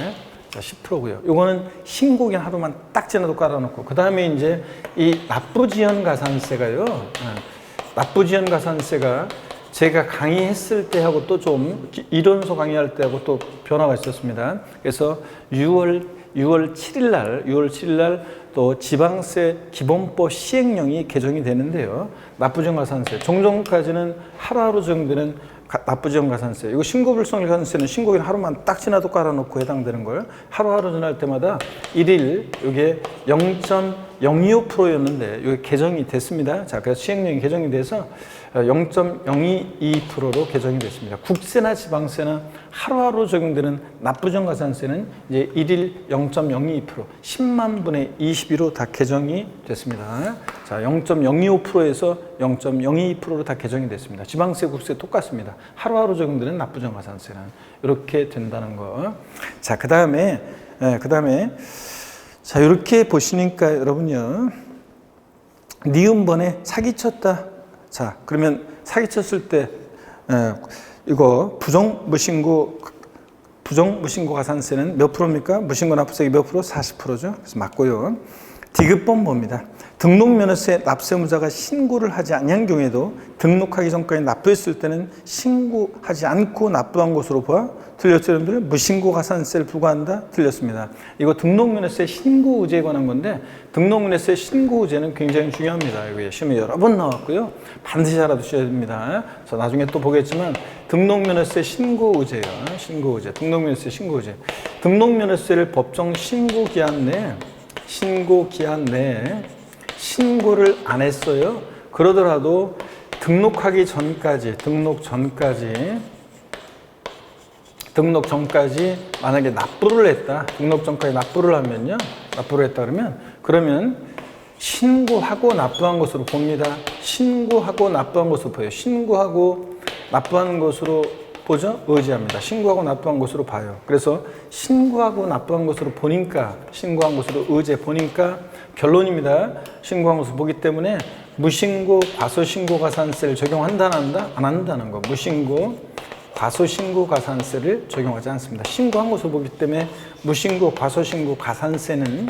자, 10%고요. 요거는 신고기한 하루만 딱 지나도 깔아놓고, 그 다음에 이제 이 납부지연 가산세가요. 납부지연 가산세가 제가 강의했을 때하고 또 좀 이론서 강의할 때하고 또 변화가 있었습니다. 그래서 6월 7일 날 또 지방세 기본법 시행령이 개정이 되는데요. 납부지연 가산세, 종전까지는 하루하루 적용되는 납부지연 가산세, 이거 신고불성실 가산세는 신고기는 하루만 딱 지나도 깔아놓고 해당되는 걸 하루하루 지날 때마다 일일 이게 0.025%였는데 이게 개정이 됐습니다. 자, 그래서 시행령이 개정이 돼서 0.022%로 개정이 됐습니다. 국세나 지방세나 하루하루 적용되는 납부지연 가산세는 이제 일일 0.022%, 10만 분의 22로 다 개정이 됐습니다. 자, 0.025%에서 0.022%로 다 개정이 됐습니다. 지방세, 국세 똑같습니다. 하루하루 적용되는 납부지연 가산세는 이렇게 된다는 거. 자, 그 다음에 자, 이렇게 보시니까 여러분요, 니은번에 사기쳤다. 자, 그러면 사기쳤을 때 이거 부정무신고 가산세는 몇 프로입니까? 무신고 납부세액이 몇 프로? 40%죠. 그래서 맞고요. 디귿번 봅니다. 등록면허세 납세의무자가 신고를 하지 않은 경우에도 등록하기 전까지 납부했을 때는 신고하지 않고 납부한 것으로 보아 틀렸죠, 여러분들? 무신고 가산세를 부과한다? 틀렸습니다. 이거 등록면허세 신고의제에 관한 건데, 등록면허세 신고의제는 굉장히 중요합니다. 여기 시험에 여러 번 나왔고요. 반드시 알아두셔야 됩니다. 저 나중에 또 보겠지만 등록면허세 신고의제예요. 신고의제, 등록면허세 신고의제. 등록면허세를 법정 신고기한 내에 신고를 안 했어요. 그러더라도 등록 전까지 만약에 납부를 했다. 등록 전까지 납부를 했다 그러면 신고하고 납부한 것으로 봅니다. 신고하고 납부한 것으로 보여요. 신고하고 납부하는 것으로 보죠? 의지합니다. 신고하고 납부한 것으로 봐요. 그래서 신고하고 납부한 것으로 보니까, 신고한 것으로 의지해 보니까 결론입니다. 신고한 것으로 보기 때문에 무신고, 과소신고 가산세를 적용한다, 안 한다? 안 한다는 거. 무신고, 과소신고 가산세를 적용하지 않습니다. 신고한 것으로 보기 때문에 무신고, 과소신고 가산세는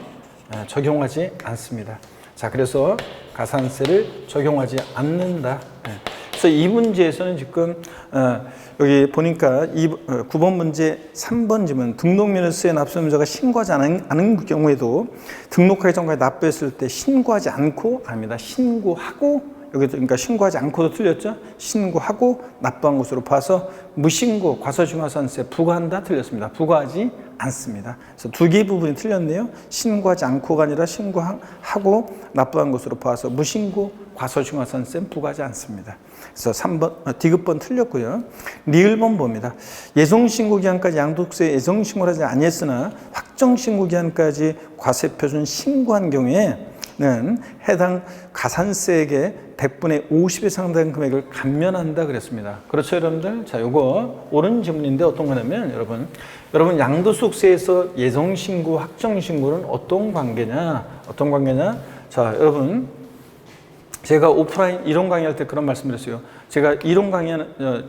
적용하지 않습니다. 자, 그래서 가산세를 적용하지 않는다. 그래서 이 문제에서는 지금 여기 보니까 9번 문제 3번 지문 등록면허세의 납세의무자가 신고하지 않은 경우에도 등록하기 전까지 납부했을 때 신고하지 않고 아닙니다. 신고하고 여기 그러니까 신고하지 않고도 틀렸죠. 신고하고 납부한 것으로 봐서 무신고 과소신고가산세 부과한다 틀렸습니다. 부과하지 않습니다. 그래서 두 개의 부분이 틀렸네요. 신고하지 않고가 아니라 신고하고 납부한 것으로 봐서 무신고 과소신고가산세는 부과하지 않습니다. 그래서 3번 디귿번 틀렸고요. 리을번 봅니다. 예정신고 기한까지 양도세 예정신고를 하지 아니했으나 확정신고 기한까지 과세표준 신고한 경우에는 해당 가산세액의 100분의 50에 상당한 금액을 감면한다 그랬습니다. 그렇죠, 여러분들? 자, 요거 옳은 질문인데 어떤 거냐면 여러분 양도소득세에서 예정신고, 확정신고는 어떤 관계냐? 자, 여러분 제가 오프라인 이론 강의할 때 그런 말씀드렸어요. 제가 이론 강의하는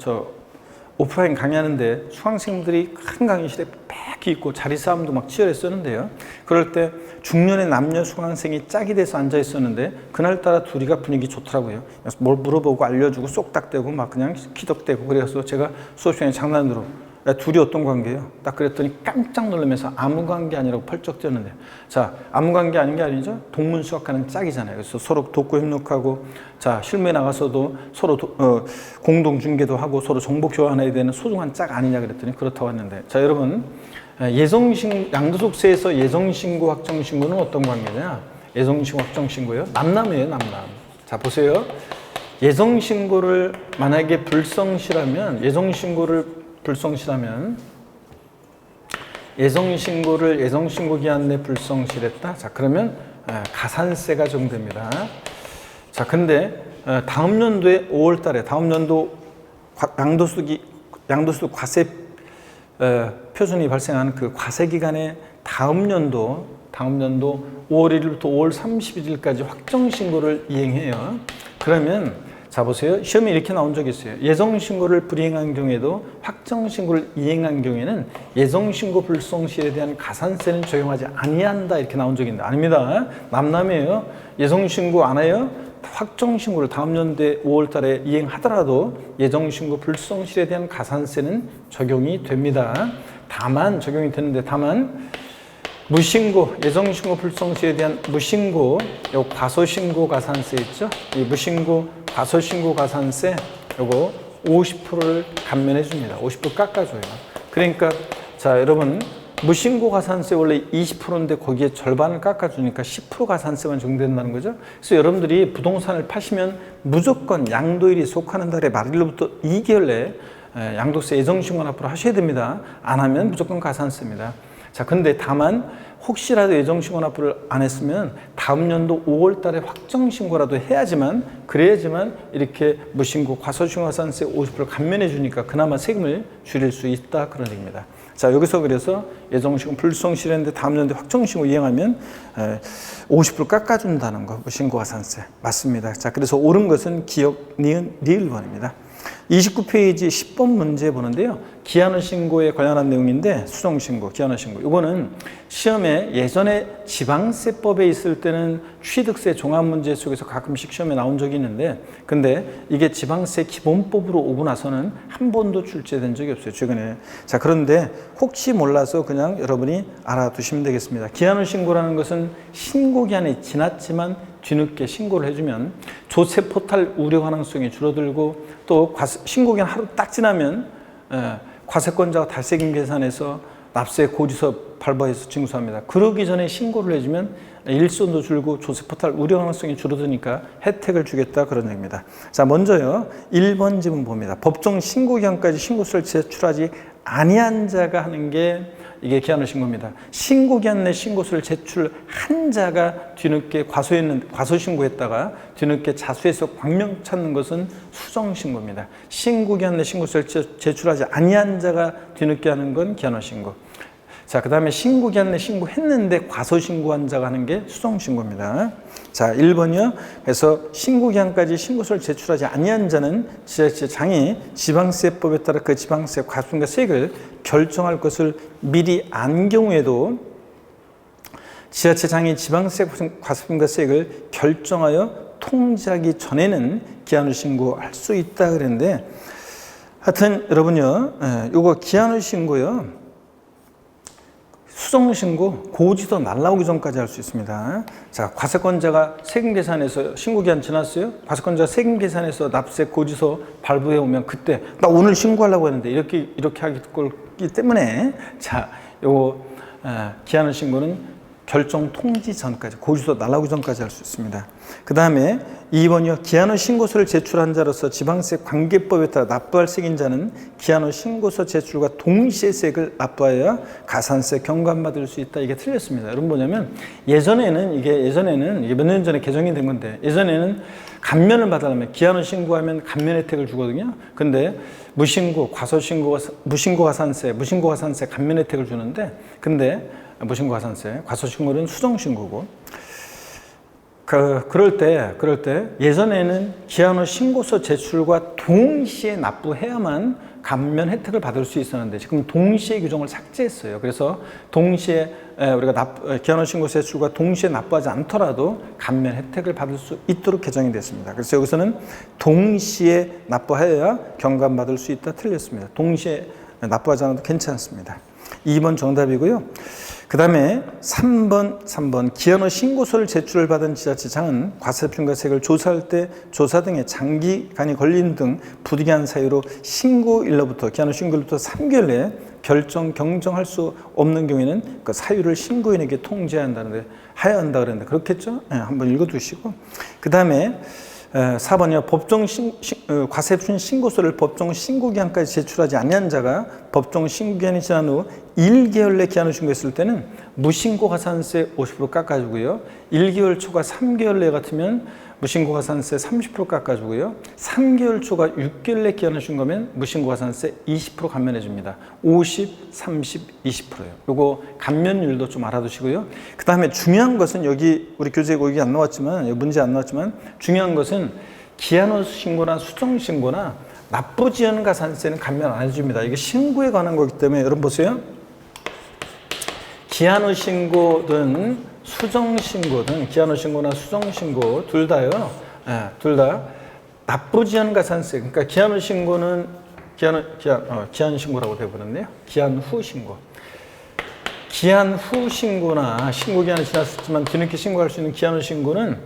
오프라인 강의하는데 수강생들이 큰 강의실에 빽 있고 자리 싸움도 막 치열했었는데요. 그럴 때 중년의 남녀 수강생이 짝이 돼서 앉아 있었는데 그날따라 둘이가 분위기 좋더라고요. 그래서 뭘 물어보고 알려주고 쏙닥대고 막 그냥 키덕대고 그래서 제가 수업 시간에 장난으로 야, 둘이 어떤 관계예요? 딱 그랬더니 깜짝 놀라면서 아무 관계 아니라고 펄쩍 뛰었는데 자, 아무 관계 아닌 게 아니죠? 동문수학하는 짝이잖아요. 그래서 서로 돕고 협력하고 자, 실무에 나가서도 서로 공동 중개도 하고 서로 정보 교환해야 되는 소중한 짝 아니냐 그랬더니 그렇다고 했는데 자, 여러분 양도소득세에서 예정신고, 확정신고는 어떤 관계냐? 예정신고, 확정신고요? 남남이에요, 남남. 자, 보세요. 예정신고를 만약에 불성실하면 예정신고를 예정신고 기한 내 불성실했다. 자, 그러면 가산세가 적용됩니다. 자, 근데 다음 연도에 5월 달에 다음 연도 양도소득 과세 표준이 발생하는 그 과세 기간에 다음 연도 5월 1일부터 5월 31일까지 확정신고를 이행해요. 그러면 자, 보세요. 시험에 이렇게 나온 적이 있어요. 예정신고를 불이행한 경우에도 확정신고를 이행한 경우에는 예정신고 불성실에 대한 가산세는 적용하지 아니한다 이렇게 나온 적이 있는데 아닙니다. 남남이에요. 예정신고 안 해요? 확정신고를 다음 연도에 5월 달에 이행하더라도 예정신고 불성실에 대한 가산세는 적용이 됩니다. 다만 무신고, 예정신고 불성실에 대한 무신고, 요 과소신고 가산세 있죠? 이 무신고, 과소신고 가산세 요거 50%를 감면해 줍니다. 50% 깎아줘요. 그러니까 자, 여러분 무신고 가산세 원래 20%인데 거기에 절반을 깎아주니까 10% 가산세만 적용된다는 거죠. 그래서 여러분들이 부동산을 파시면 무조건 양도일이 속하는 달의 말일로부터 2개월 내에 양도세 예정신고 납부를 하셔야 됩니다. 안 하면 무조건 가산세입니다. 자, 근데 다만 혹시라도 예정신고 납부를 안 했으면 다음 연도 5월 달에 확정신고라도 그래야지만 이렇게 무신고, 과소신고 가산세 50% 감면해 주니까 그나마 세금을 줄일 수 있다 그런 얘기입니다. 자, 여기서 그래서 예정신고 불성실했는데 다음 연도에 확정신고 이행하면 50% 깎아준다는 거, 무신고 가산세 맞습니다. 자, 그래서 옳은 것은 기역, 니은, 리을번입니다. 29페이지 10번 문제 보는데요. 기한의 신고에 관련한 내용인데 수정신고, 기한의 신고. 이거는 시험에 예전에 지방세법에 있을 때는 취득세 종합문제 속에서 가끔씩 시험에 나온 적이 있는데 근데 이게 지방세 기본법으로 오고 나서는 한 번도 출제된 적이 없어요. 최근에. 자, 그런데 혹시 몰라서 그냥 여러분이 알아두시면 되겠습니다. 기한의 신고라는 것은 신고 기한이 지났지만 뒤늦게 신고를 해주면 조세 포탈 우려 가능성이 줄어들고 또 신고기한 하루 딱 지나면 과세권자가 달세금 계산해서 납세 고지서 발부해서 징수합니다. 그러기 전에 신고를 해주면 일손도 줄고 조세 포탈 우려 가능성이 줄어드니까 혜택을 주겠다 그런 얘기입니다. 자, 먼저요 1번 지문 봅니다. 법정 신고기한까지 신고서를 제출하지 아니한 자가 하는 게 이게 기한후 신고입니다. 신고기한 내 신고서를 제출한 자가 뒤늦게 과소신고했다가 뒤늦게 자수해서 광명 찾는 것은 수정신고입니다. 신고기한 내 신고서를 제출하지 아니한 자가 뒤늦게 하는 건 기한후 신고. 자, 그 다음에 신고기한 내 신고했는데 과소신고한 자가 하는 게 수정신고입니다. 자, 1번이요. 그래서 신고기한까지 신고서를 제출하지 아니한 자는 지자체장이 지방세법에 따라 그 지방세 과소신고 세액을 결정할 것을 미리 안 경우에도 지자체장이 지방세 과소신고 세액을 결정하여 통지하기 전에는 기한후 신고할 수 있다 그랬는데, 하여튼 여러분요, 요거 기한후 신고요, 수정신고, 고지서 날라오기 전까지 할 수 있습니다. 자, 과세권자가 세금계산에서 신고기한 지났어요? 과세권자가 세금계산에서 납세 고지서 발부해 오면 그때 나 오늘 신고하려고 했는데 이렇게 하기 때문에, 자, 요거 기한후 신고는 결정 통지 전까지, 고지서 날라오기 전까지 할 수 있습니다. 그 다음에 2번이요. 기한후 신고서를 제출한 자로서 지방세 관계법에 따라 납부할 세액자는 기한후 신고서 제출과 동시에 세액을 납부하여야 가산세 경감받을 수 있다. 이게 틀렸습니다. 여러분 뭐냐면 예전에는 이게 몇 년 전에 개정이 된 건데, 예전에는 감면을 받으려면 기한후 신고하면 감면 혜택을 주거든요. 근데 무신고, 무신고 가산세 감면 혜택을 주는데, 근데 무신고 가산세, 과소신고는 수정신고고, 그럴 때 예전에는 기한후 신고서 제출과 동시에 납부해야만 감면 혜택을 받을 수 있었는데 지금 동시에 규정을 삭제했어요. 그래서 동시에 우리가 기한후 신고서 제출과 동시에 납부하지 않더라도 감면 혜택을 받을 수 있도록 개정이 됐습니다. 그래서 여기서는 동시에 납부해야 경감받을 수 있다 틀렸습니다. 동시에 납부하지 않아도 괜찮습니다. 2번 정답이고요. 그 다음에 3번 기한후 신고서를 제출을 받은 지자체장은 과세표준과세액을 조사할 때 조사 등의 장기간이 걸림 등 부득이한 사유로 신고일로부터 기한후 신고일로부터 3개월 내에 경정할 수 없는 경우에는 그 사유를 신고인에게 통지해야 한다 그랬는데 그렇겠죠? 네, 한번 읽어두시고, 그 다음에 4번이요. 과세표준 신고서를 법정 신고기한까지 제출하지 아니한 자가 법정 신고기한이 지난 후 1개월 내 기한후 신고했을 때는 무신고 가산세 50% 깎아주고요. 1개월 초과 3개월 내 같으면 무신고 가산세 30% 깎아주고요. 3개월 초과 6개월 내 기한후 신고면 무신고 가산세 20% 감면해 줍니다. 50, 30, 20%예요. 요거 감면율도 좀 알아두시고요. 그 다음에 중요한 것은 여기 우리 교재 여기 안 나왔지만, 문제 안 나왔지만 중요한 것은 기한후 신고나 수정 신고나 납부지연 가산세는 감면 안 해줍니다. 이게 신고에 관한 거기 때문에 여러분 보세요. 기한후 신고든 수정 신고든 기한후 신고나 수정 신고 둘 다요. 둘 다 납부지연 가산세. 그러니까 기한후 신고는 기한 신고라고 되어버렸네요. 기한 후 신고. 기한 후 신고나 신고 기한이 지났었지만 뒤늦게 신고할 수 있는 기한 후 신고는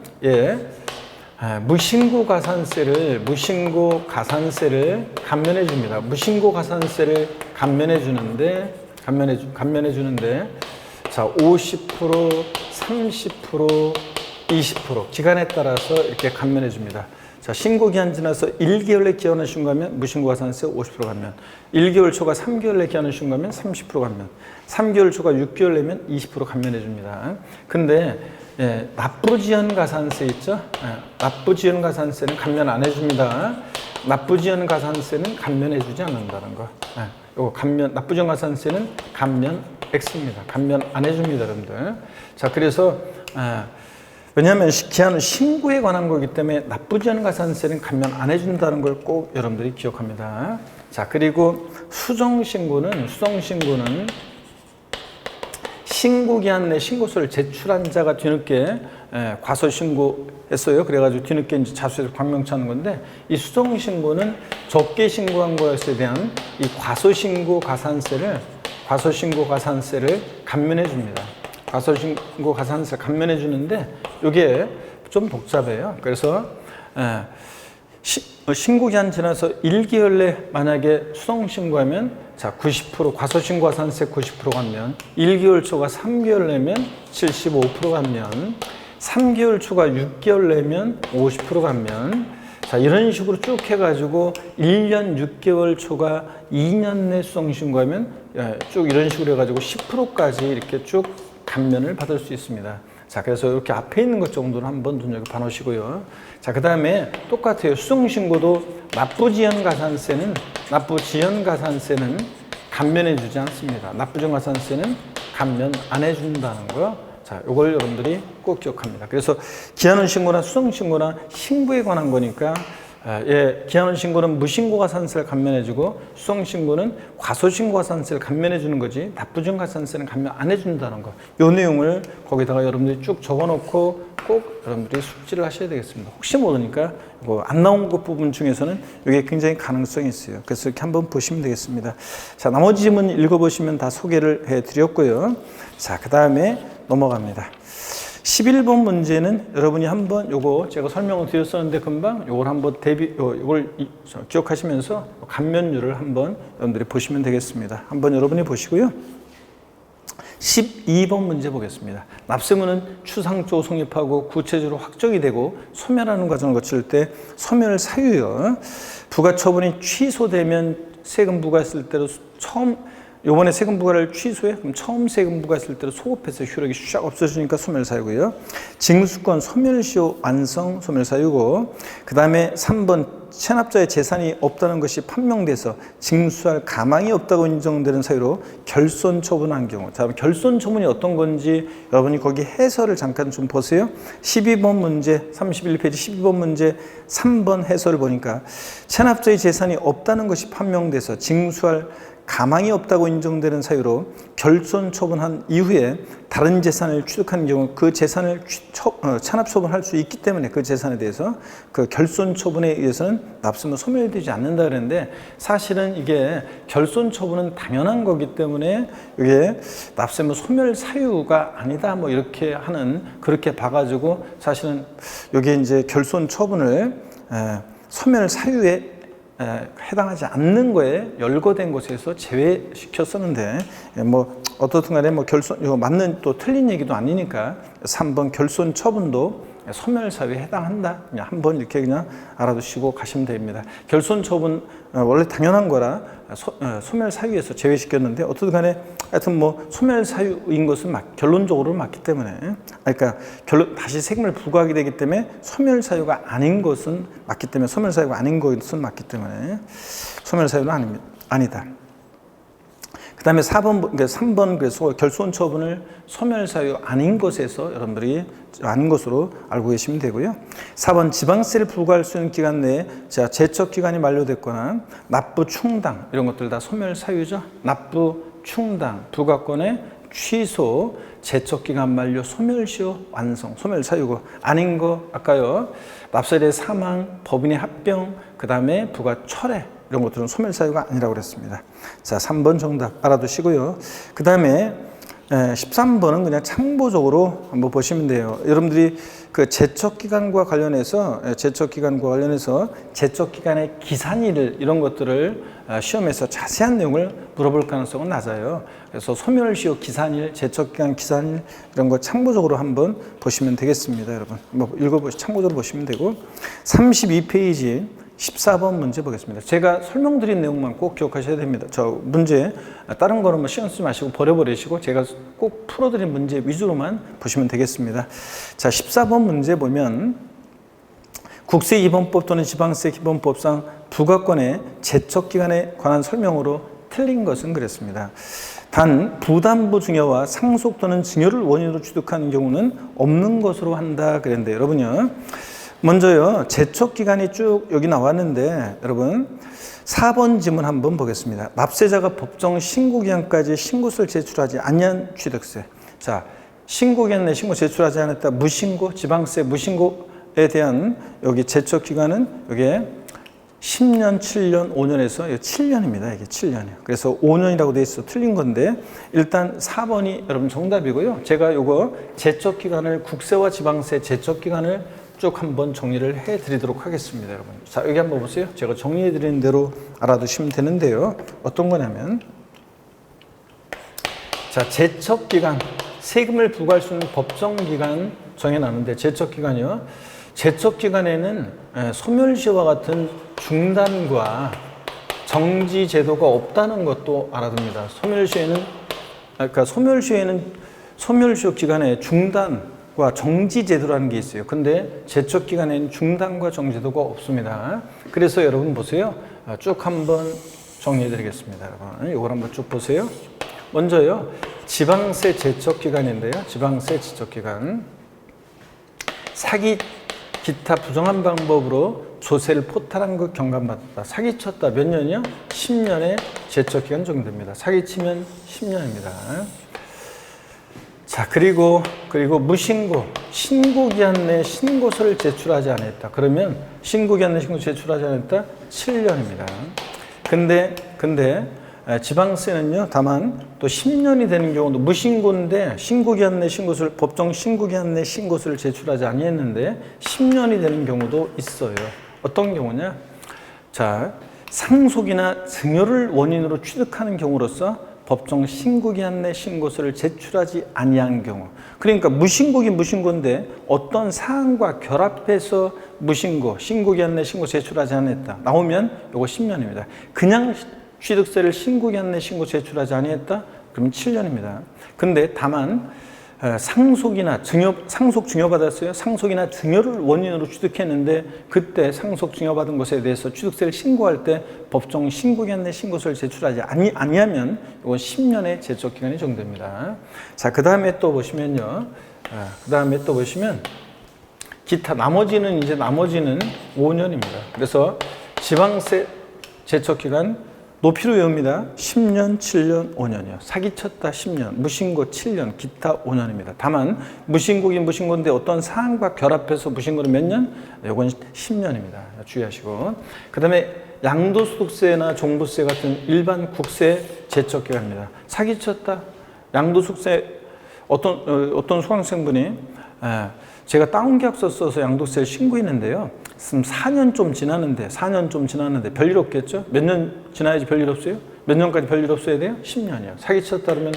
무신고 가산세를 감면해 줍니다. 무신고 가산세를 감면해 주는데 자, 50%, 30%, 20% 기간에 따라서 이렇게 감면해 줍니다. 자, 신고 기한 지나서 1개월 내 기한을 신고하면 무신고 가산세 50% 감면, 1개월 초과 3개월 내 기한을 신고하면 30% 감면, 3개월 초과 6개월 내면 20% 감면해 줍니다. 근데 납부지연 가산세 있죠? 납부지연 가산세는 감면 안 해줍니다. 납부지연 가산세는 감면해 주지 않는다는 거. 요거 납부지연 가산세는 감면 X입니다. 감면 안 해줍니다, 여러분들. 자, 그래서 왜냐하면 기한후 신고에 관한 거기 때문에 납부지연 가산세는 감면 안 해준다는 걸 꼭 여러분들이 기억합니다. 자, 그리고 수정신고는 신고기한 내 신고서를 제출한 자가 뒤늦게 과소신고했어요. 그래가지고 뒤늦게 이제 자수해서 광명차는 건데, 이 수정신고는 적게 신고한 것에 대한 이 과소신고 가산세를 감면해 줍니다. 과소신고 가산세 감면해 주는데 이게 좀 복잡해요. 그래서 신고기한 지나서 1개월 내 만약에 수정신고하면 자 90% 과소신고 가산세 90% 감면, 1개월 초과 3개월 내면 75% 감면, 3개월 초과 6개월 내면 50% 감면, 자, 이런 식으로 쭉 해가지고 1년 6개월 초과 2년 내 수성신고하면 쭉 이런 식으로 해가지고 10%까지 이렇게 쭉 감면을 받을 수 있습니다. 자, 그래서 이렇게 앞에 있는 것 정도는 한번 눈여겨 놓으시고요. 자, 그 다음에 똑같아요. 수성신고도 납부지연가산세는 감면해 주지 않습니다. 납부지연가산세는 감면 안 해준다는 거. 자, 이걸 여러분들이 꼭 기억합니다. 그래서 기한원 신고나 수성 신고나 신고에 관한 거니까, 기한원 신고는 무신고가산세를 감면해주고 수성 신고는 과소신고가산세를 감면해주는 거지 납부지연가산세는 감면 안 해준다는 거. 이 내용을 거기다가 여러분들이 쭉 적어놓고 꼭 여러분들이 숙지를 하셔야 되겠습니다. 혹시 모르니까 안 나온 것 부분 중에서는 이게 굉장히 가능성이 있어요. 그래서 이렇게 한번 보시면 되겠습니다. 자, 나머지 질문 읽어보시면 다 소개를 해드렸고요. 자, 그 다음에 넘어갑니다. 11번 문제는 여러분이 한번 요거 제가 설명을 드렸었는데 금방 요걸 한번 요걸 기억하시면서 감면율을 한번 여러분들이 보시면 되겠습니다. 한번 여러분이 보시고요. 12번 문제 보겠습니다. 납세무는 추상적으로 성립하고 구체적으로 확정이 되고 소멸하는 과정을 거칠 때 소멸 사유요. 부가처분이 취소되면 세금 부과했을 때로 요번에 세금 부과를 취소해? 그럼 처음 세금 부과했을 때로 소급해서 효력이 샥 없어지니까 소멸사유고요. 징수권 소멸시효 완성 소멸사유고, 그 다음에 3번 체납자의 재산이 없다는 것이 판명돼서 징수할 가망이 없다고 인정되는 사유로 결손처분한 경우. 자, 결손처분이 어떤 건지 여러분이 거기 해설을 잠깐 좀 보세요. 12번 문제, 31페이지 12번 문제 3번 해설을 보니까 체납자의 재산이 없다는 것이 판명돼서 징수할 가망이 없다고 인정되는 사유로 결손 처분한 이후에 다른 재산을 취득하는 경우 그 재산을 찬압 처분할 수 있기 때문에 그 재산에 대해서 그 결손 처분에 의해서는 납세무 소멸되지 않는다 그랬는데, 사실은 이게 결손 처분은 당연한 거기 때문에 이게 납세무 소멸 사유가 아니다 뭐 이렇게 하는, 그렇게 봐가지고 사실은 여기에 이제 결손 처분을 소멸 사유에 해당하지 않는 거에 열거된 곳에서 제외시켰었는데, 뭐 어떻든 간에 뭐 결손, 이거 맞는 또 틀린 얘기도 아니니까 3번 결손 처분도 소멸 사유에 해당한다. 그냥 한번 이렇게 그냥 알아두시고 가시면 됩니다. 결손 처분 원래 당연한 거라 소멸 사유에서 제외시켰는데, 어떻든 간에 하여튼 뭐 소멸 사유인 것은 결론적으로 맞기 때문에, 그러니까 다시 세금을 부과하게 되기 때문에 소멸 사유가 아닌 것은 맞기 때문에, 소멸 사유가 아닌 것은 맞기 때문에 소멸 사유는 아니다. 그 다음에 3번 그래서 결손 처분을 소멸 사유 아닌 것에서 여러분들이 아닌 것으로 알고 계시면 되고요. 4번 지방세를 부과할 수 있는 기간 내에 제척 기간이 만료됐거나 납부 충당 이런 것들 다 소멸 사유죠. 납부 충당, 부과권의 취소, 제척 기간 만료, 소멸시효 완성, 소멸 사유고, 아닌 거 아까요. 납세자의 사망, 법인의 합병, 그 다음에 부과 철회 이런 것들은 소멸 사유가 아니라고 그랬습니다. 자, 3번 정답 알아두시고요. 그 다음에 13번은 그냥 참고적으로 한번 보시면 돼요. 여러분들이 그 제척기간과 관련해서 제척기간의 기산일 이런 것들을 시험에서 자세한 내용을 물어볼 가능성은 낮아요. 그래서 소멸시효 기산일, 제척기간 기산일 이런 거 참고적으로 한번 보시면 되겠습니다. 여러분 뭐 참고적으로 보시면 되고, 32페이지 14번 문제 보겠습니다. 제가 설명드린 내용만 꼭 기억하셔야 됩니다. 저 문제 다른 거는 뭐 시간 쓰지 마시고 버려버리시고 제가 꼭 풀어드린 문제 위주로만 보시면 되겠습니다. 자, 14번 문제 보면 국세기본법 또는 지방세기본법상 부과권의 제척기간에 관한 설명으로 틀린 것은 그랬습니다. 단 부담부 증여와 상속 또는 증여를 원인으로 취득하는 경우는 없는 것으로 한다 그랬는데, 여러분요, 먼저요, 제척 기간이 쭉 여기 나왔는데, 여러분 4번 지문 한번 보겠습니다. 납세자가 법정 신고기한까지 신고서를 제출하지 않은 취득세. 자, 신고기한 내 신고 제출하지 않았다. 무신고, 지방세 무신고에 대한 여기 제척 기간은 여기에 10년, 7년, 5년에서 7년입니다. 이게 7년이에요. 그래서 5년이라고 돼 있어 틀린 건데, 일단 4번이 여러분 정답이고요. 제가 요거 제척 기간을 국세와 지방세 제척 기간을 쭉 한번 정리를 해드리도록 하겠습니다, 여러분. 자, 여기 한번 보세요. 제가 정리해드리는 대로 알아두시면 되는데요. 어떤 거냐면, 자, 제척기간, 세금을 부과할 수 있는 법정기간 정해놨는데, 제척기간이요. 제척기간에는 소멸시효와 같은 중단과 정지 제도가 없다는 것도 알아둡니다. 소멸시효 기간에 중단과 정지 제도라는 게 있어요. 근데 제척 기간에는 중단과 정지 제도가 없습니다. 그래서 여러분 보세요. 쭉 한번 정리해 드리겠습니다. 여러분, 이걸 한번 쭉 보세요. 먼저요, 지방세 제척 기간인데요. 지방세 제척 기간. 사기 기타 부정한 방법으로 조세를 포탈한 것 경감받았다. 사기쳤다. 몇 년이요? 10년의 제척기간 정도입니다. 사기치면 10년입니다. 자, 그리고 무신고, 신고기한 내 신고서를 제출하지 않았다. 그러면 신고기한 내 신고서 제출하지 않았다? 7년입니다. 근데 지방세는요, 다만 또 10년이 되는 경우도 무신고인데 신고기한 내 신고서를 법정 신고기한 내 신고서를 제출하지 아니했는데 10년이 되는 경우도 있어요. 어떤 경우냐? 자, 상속이나 증여를 원인으로 취득하는 경우로서 법정 신고기한 내 신고서를 제출하지 아니한 경우. 그러니까 무신고긴 무신고인데 어떤 사안과 결합해서 무신고, 신고기한 내 신고 제출하지 않았다. 나오면 이거 10년입니다. 그냥 취득세를 신고기한 내 신고 제출하지 아니했다? 그러면 7년입니다. 근데 다만 상속이나 상속 증여받았어요. 상속이나 증여를 원인으로 취득했는데 그때 상속 증여받은 것에 대해서 취득세를 신고할 때 법정 신고기한 내 신고서를 제출하지 아니하면 이건 10년의 제척 기간이 정됩니다. 자, 그 다음에 또 보시면요. 기타 나머지는 5년입니다. 그래서 지방세 제척 기간 높이로 외웁니다. 10년, 7년, 5년이요. 사기쳤다 10년, 무신고 7년, 기타 5년입니다. 다만 무신고긴 무신고인데 어떤 사안과 결합해서 무신고는 몇 년? 이건 10년입니다. 주의하시고. 그 다음에 양도소득세나 종부세 같은 일반 국세 제척 기간입니다. 사기쳤다. 양도소득세 어떤 수강생분이 제가 다운계약서 써서 양도세를 신고했는데요. 4년 좀 지났는데 별일 없겠죠? 몇 년 지나야지 별일 없어요? 몇 년까지 별일 없어야 돼요? 10년이요. 사기쳤다 그러면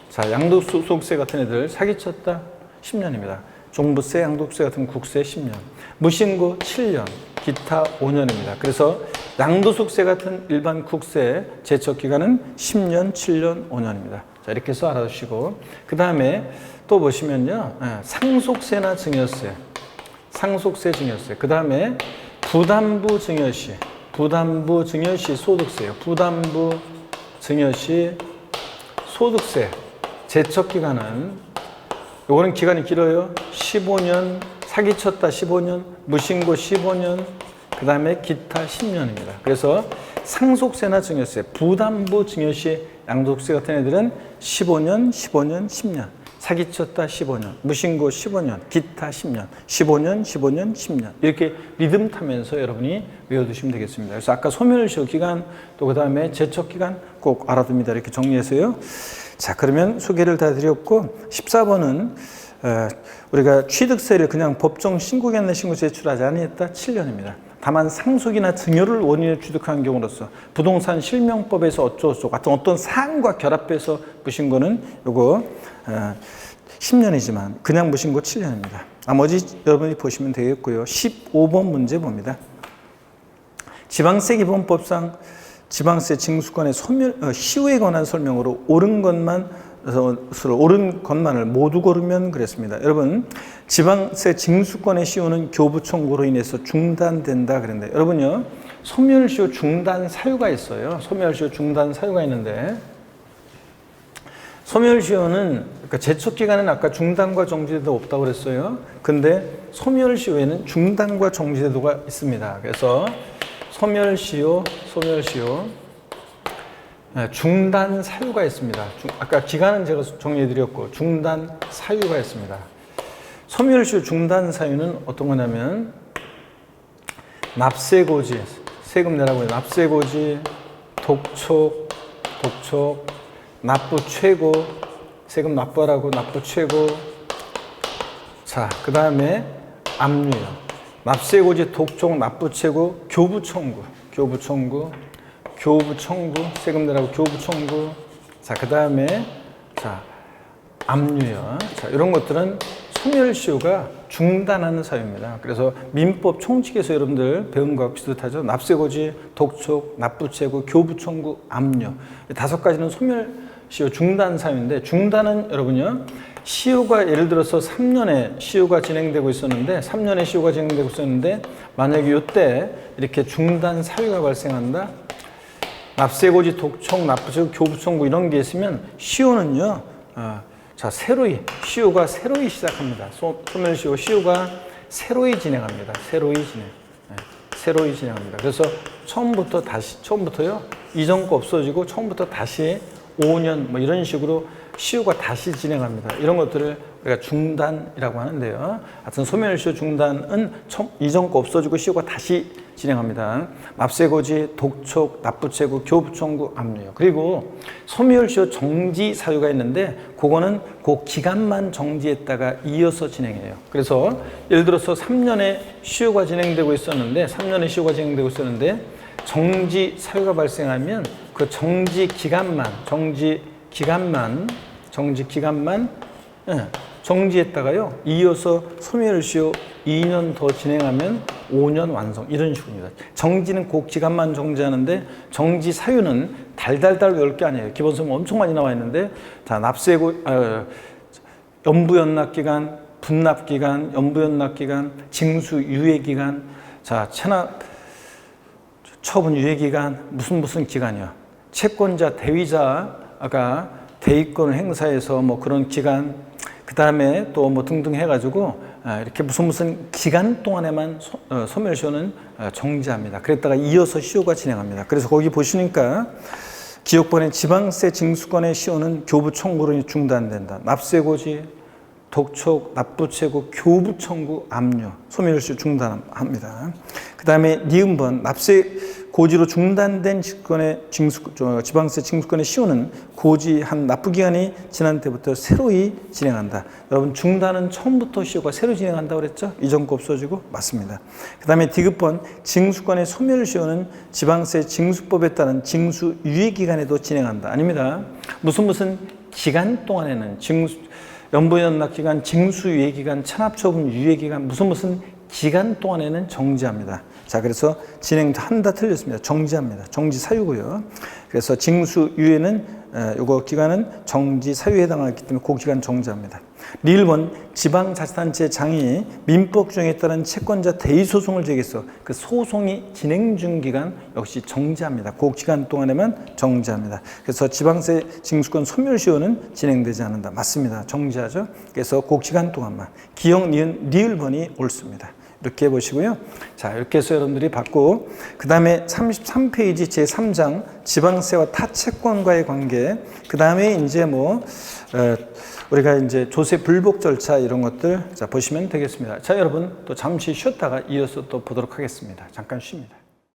자, 양도소득세 같은 애들 사기쳤다 10년입니다. 종부세, 양도세 같은 국세 10년. 무신고 7년, 기타 5년입니다. 그래서 양도소득세 같은 일반 국세 제척 기간은 10년, 7년, 5년입니다. 자, 이렇게 해서 알아두시고 그 다음에 또 보시면요. 상속세나 증여세. 그 다음에 부담부 증여시 소득세요. 부담부 증여시 소득세 제척 기간은 요거는 기간이 길어요. 15년, 사기쳤다 15년, 무신고 15년, 그 다음에 기타 10년입니다. 그래서 상속세나 증여세, 부담부 증여시 양도소득세 같은 애들은 15년, 10년. 사기쳤다 15년, 무신고 15년, 기타 10년, 15년, 10년. 이렇게 리듬 타면서 여러분이 외워두시면 되겠습니다. 그래서 아까 소멸시효 기간, 또 그 다음에 제척 기간 꼭 알아둡니다. 이렇게 정리해서요. 자, 그러면 소개를 다 드렸고, 14번은 우리가 취득세를 그냥 법정 신고기한 내 신고 제출하지 아니했다 7년입니다. 다만 상속이나 증여를 원인으로 취득한 경우로서 부동산 실명법에서 어쩌고저쩌고 같은 어떤 사안과 결합해서 무신고는 요거 10년이지만 그냥 무신고 7년입니다. 나머지 여러분이 보시면 되겠고요. 15번 문제 봅니다. 지방세 기본법상 지방세 징수권의 시효에 관한 설명으로 옳은 것만을 모두 고르면 그랬습니다. 여러분, 지방세 징수권의 시효는 교부 청구로 인해서 중단된다 그랬는데, 여러분요, 소멸시효 중단 사유가 있어요. 소멸시효 중단 사유가 있는데, 소멸시효는 그러니까 제척 기간은 아까 중단과 정지제도 없다고 그랬어요. 근데 소멸시효에는 중단과 정지제도가 있습니다. 그래서 소멸시효 중단 사유가 있습니다. 아까 기간은 제가 정리해드렸고 중단 사유가 있습니다. 소멸시효 중단 사유는 어떤 거냐면 납세고지, 세금 내라고 해요. 납세고지, 독촉, 납부 최고, 세금 납부하라고 납부 최고. 자, 그 다음에 압류요. 납세고지, 독촉, 납부 최고, 교부 청구, 세금 내라고 교부 청구. 자, 그 다음에 자, 압류요. 자, 이런 것들은 소멸시효가 중단하는 사유입니다. 그래서 민법 총칙에서 여러분들 배운 거하고 비슷하죠. 납세고지, 독촉, 납부채고, 교부청구, 압류 5가지는 소멸시효 중단 사유인데, 중단은 여러분요, 시효가 예를 들어서 3년에 시효가 진행되고 있었는데, 만약에 이때 이렇게 중단 사유가 발생한다. 납세고지, 독촉, 납부채고, 교부청구 이런 게 있으면 시효는요, 자, 시효가 새로이 시작합니다. 소멸시효 시효가 새로이 진행합니다. 새로이 진행합니다. 그래서 처음부터요, 이전 거 없어지고 처음부터 다시 5년 뭐 이런 식으로 시효가 다시 진행합니다. 이런 것들을 우리가 중단이라고 하는데요. 하여튼 소멸시효 중단은 이전 거 없어지고 시효가 다시 진행합니다. 납세고지, 독촉, 납부채고, 교부청구, 압류요. 그리고 소멸시효 정지 사유가 있는데, 그거는 그 기간만 정지했다가 이어서 진행해요. 그래서 예를 들어서 3년에 시효가 진행되고 있었는데, 정지 사유가 발생하면 그 정지 기간만 정지했다가요, 이어서 소멸시효 2년 더 진행하면 5년 완성, 이런 식입니다. 정지는 그 기간만 정지하는데, 정지 사유는 달달달 10개 아니에요. 기본소득 엄청 많이 나와 있는데, 다 연부연납기간, 분납기간, 연부연납기간, 징수유예기간, 자, 처분유예기간, 무슨 기간이요. 채권자, 대위자가 대위권을 행사해서 뭐 그런 기간, 그 다음에 또 뭐 등등 해가지고 이렇게 무슨 기간 동안에만 소멸시효는 정지합니다. 그랬다가 이어서 시효가 진행합니다. 그래서 거기 보시니까 기억번에 지방세 징수권의 시효는 교부 청구로 중단된다. 납세고지, 독촉, 납부채고, 교부 청구, 압류, 소멸시효 중단합니다. 그 다음에 니은번 납세고지로 중단된 지방세 징수권의 시효는 고지한 납부기간이 지난 때부터 새로이 진행한다. 여러분, 중단은 처음부터 시효가 새로 진행한다고 그랬죠? 이전 거 없어지고? 맞습니다. 그 다음에 디귿번 징수권의 소멸시효는 지방세 징수법에 따른 징수유예기간에도 진행한다. 아닙니다. 무슨 기간 동안에는 연부연납기간, 징수유예기간, 찬합처분유예기간 무슨 기간 동안에는 정지합니다. 자, 그래서 진행한다 틀렸습니다. 정지합니다. 정지 사유고요. 그래서 징수유예는 요거 기간은 정지 사유에 해당하기 때문에 그 기간 정지합니다. 리을번 지방자치단체 장이 민법 규정에 따른 채권자 대의 소송을 제기해서 그 소송이 진행 중 기간 역시 정지합니다. 그 기간 동안에만 정지합니다. 그래서 지방세 징수권 소멸시효는 진행되지 않는다. 맞습니다. 정지하죠. 그래서 그 기간 동안만. 기역, 니은, 리을번이 옳습니다. 이렇게 해보시고요. 자, 이렇게 해서 여러분들이 받고, 그 다음에 33페이지 제3장 지방세와 타채권과의 관계, 그 다음에 이제 우리가 이제 조세 불복 절차 이런 것들 자 보시면 되겠습니다. 자, 여러분 또 잠시 쉬었다가 이어서 또 보도록 하겠습니다. 잠깐 쉽니다.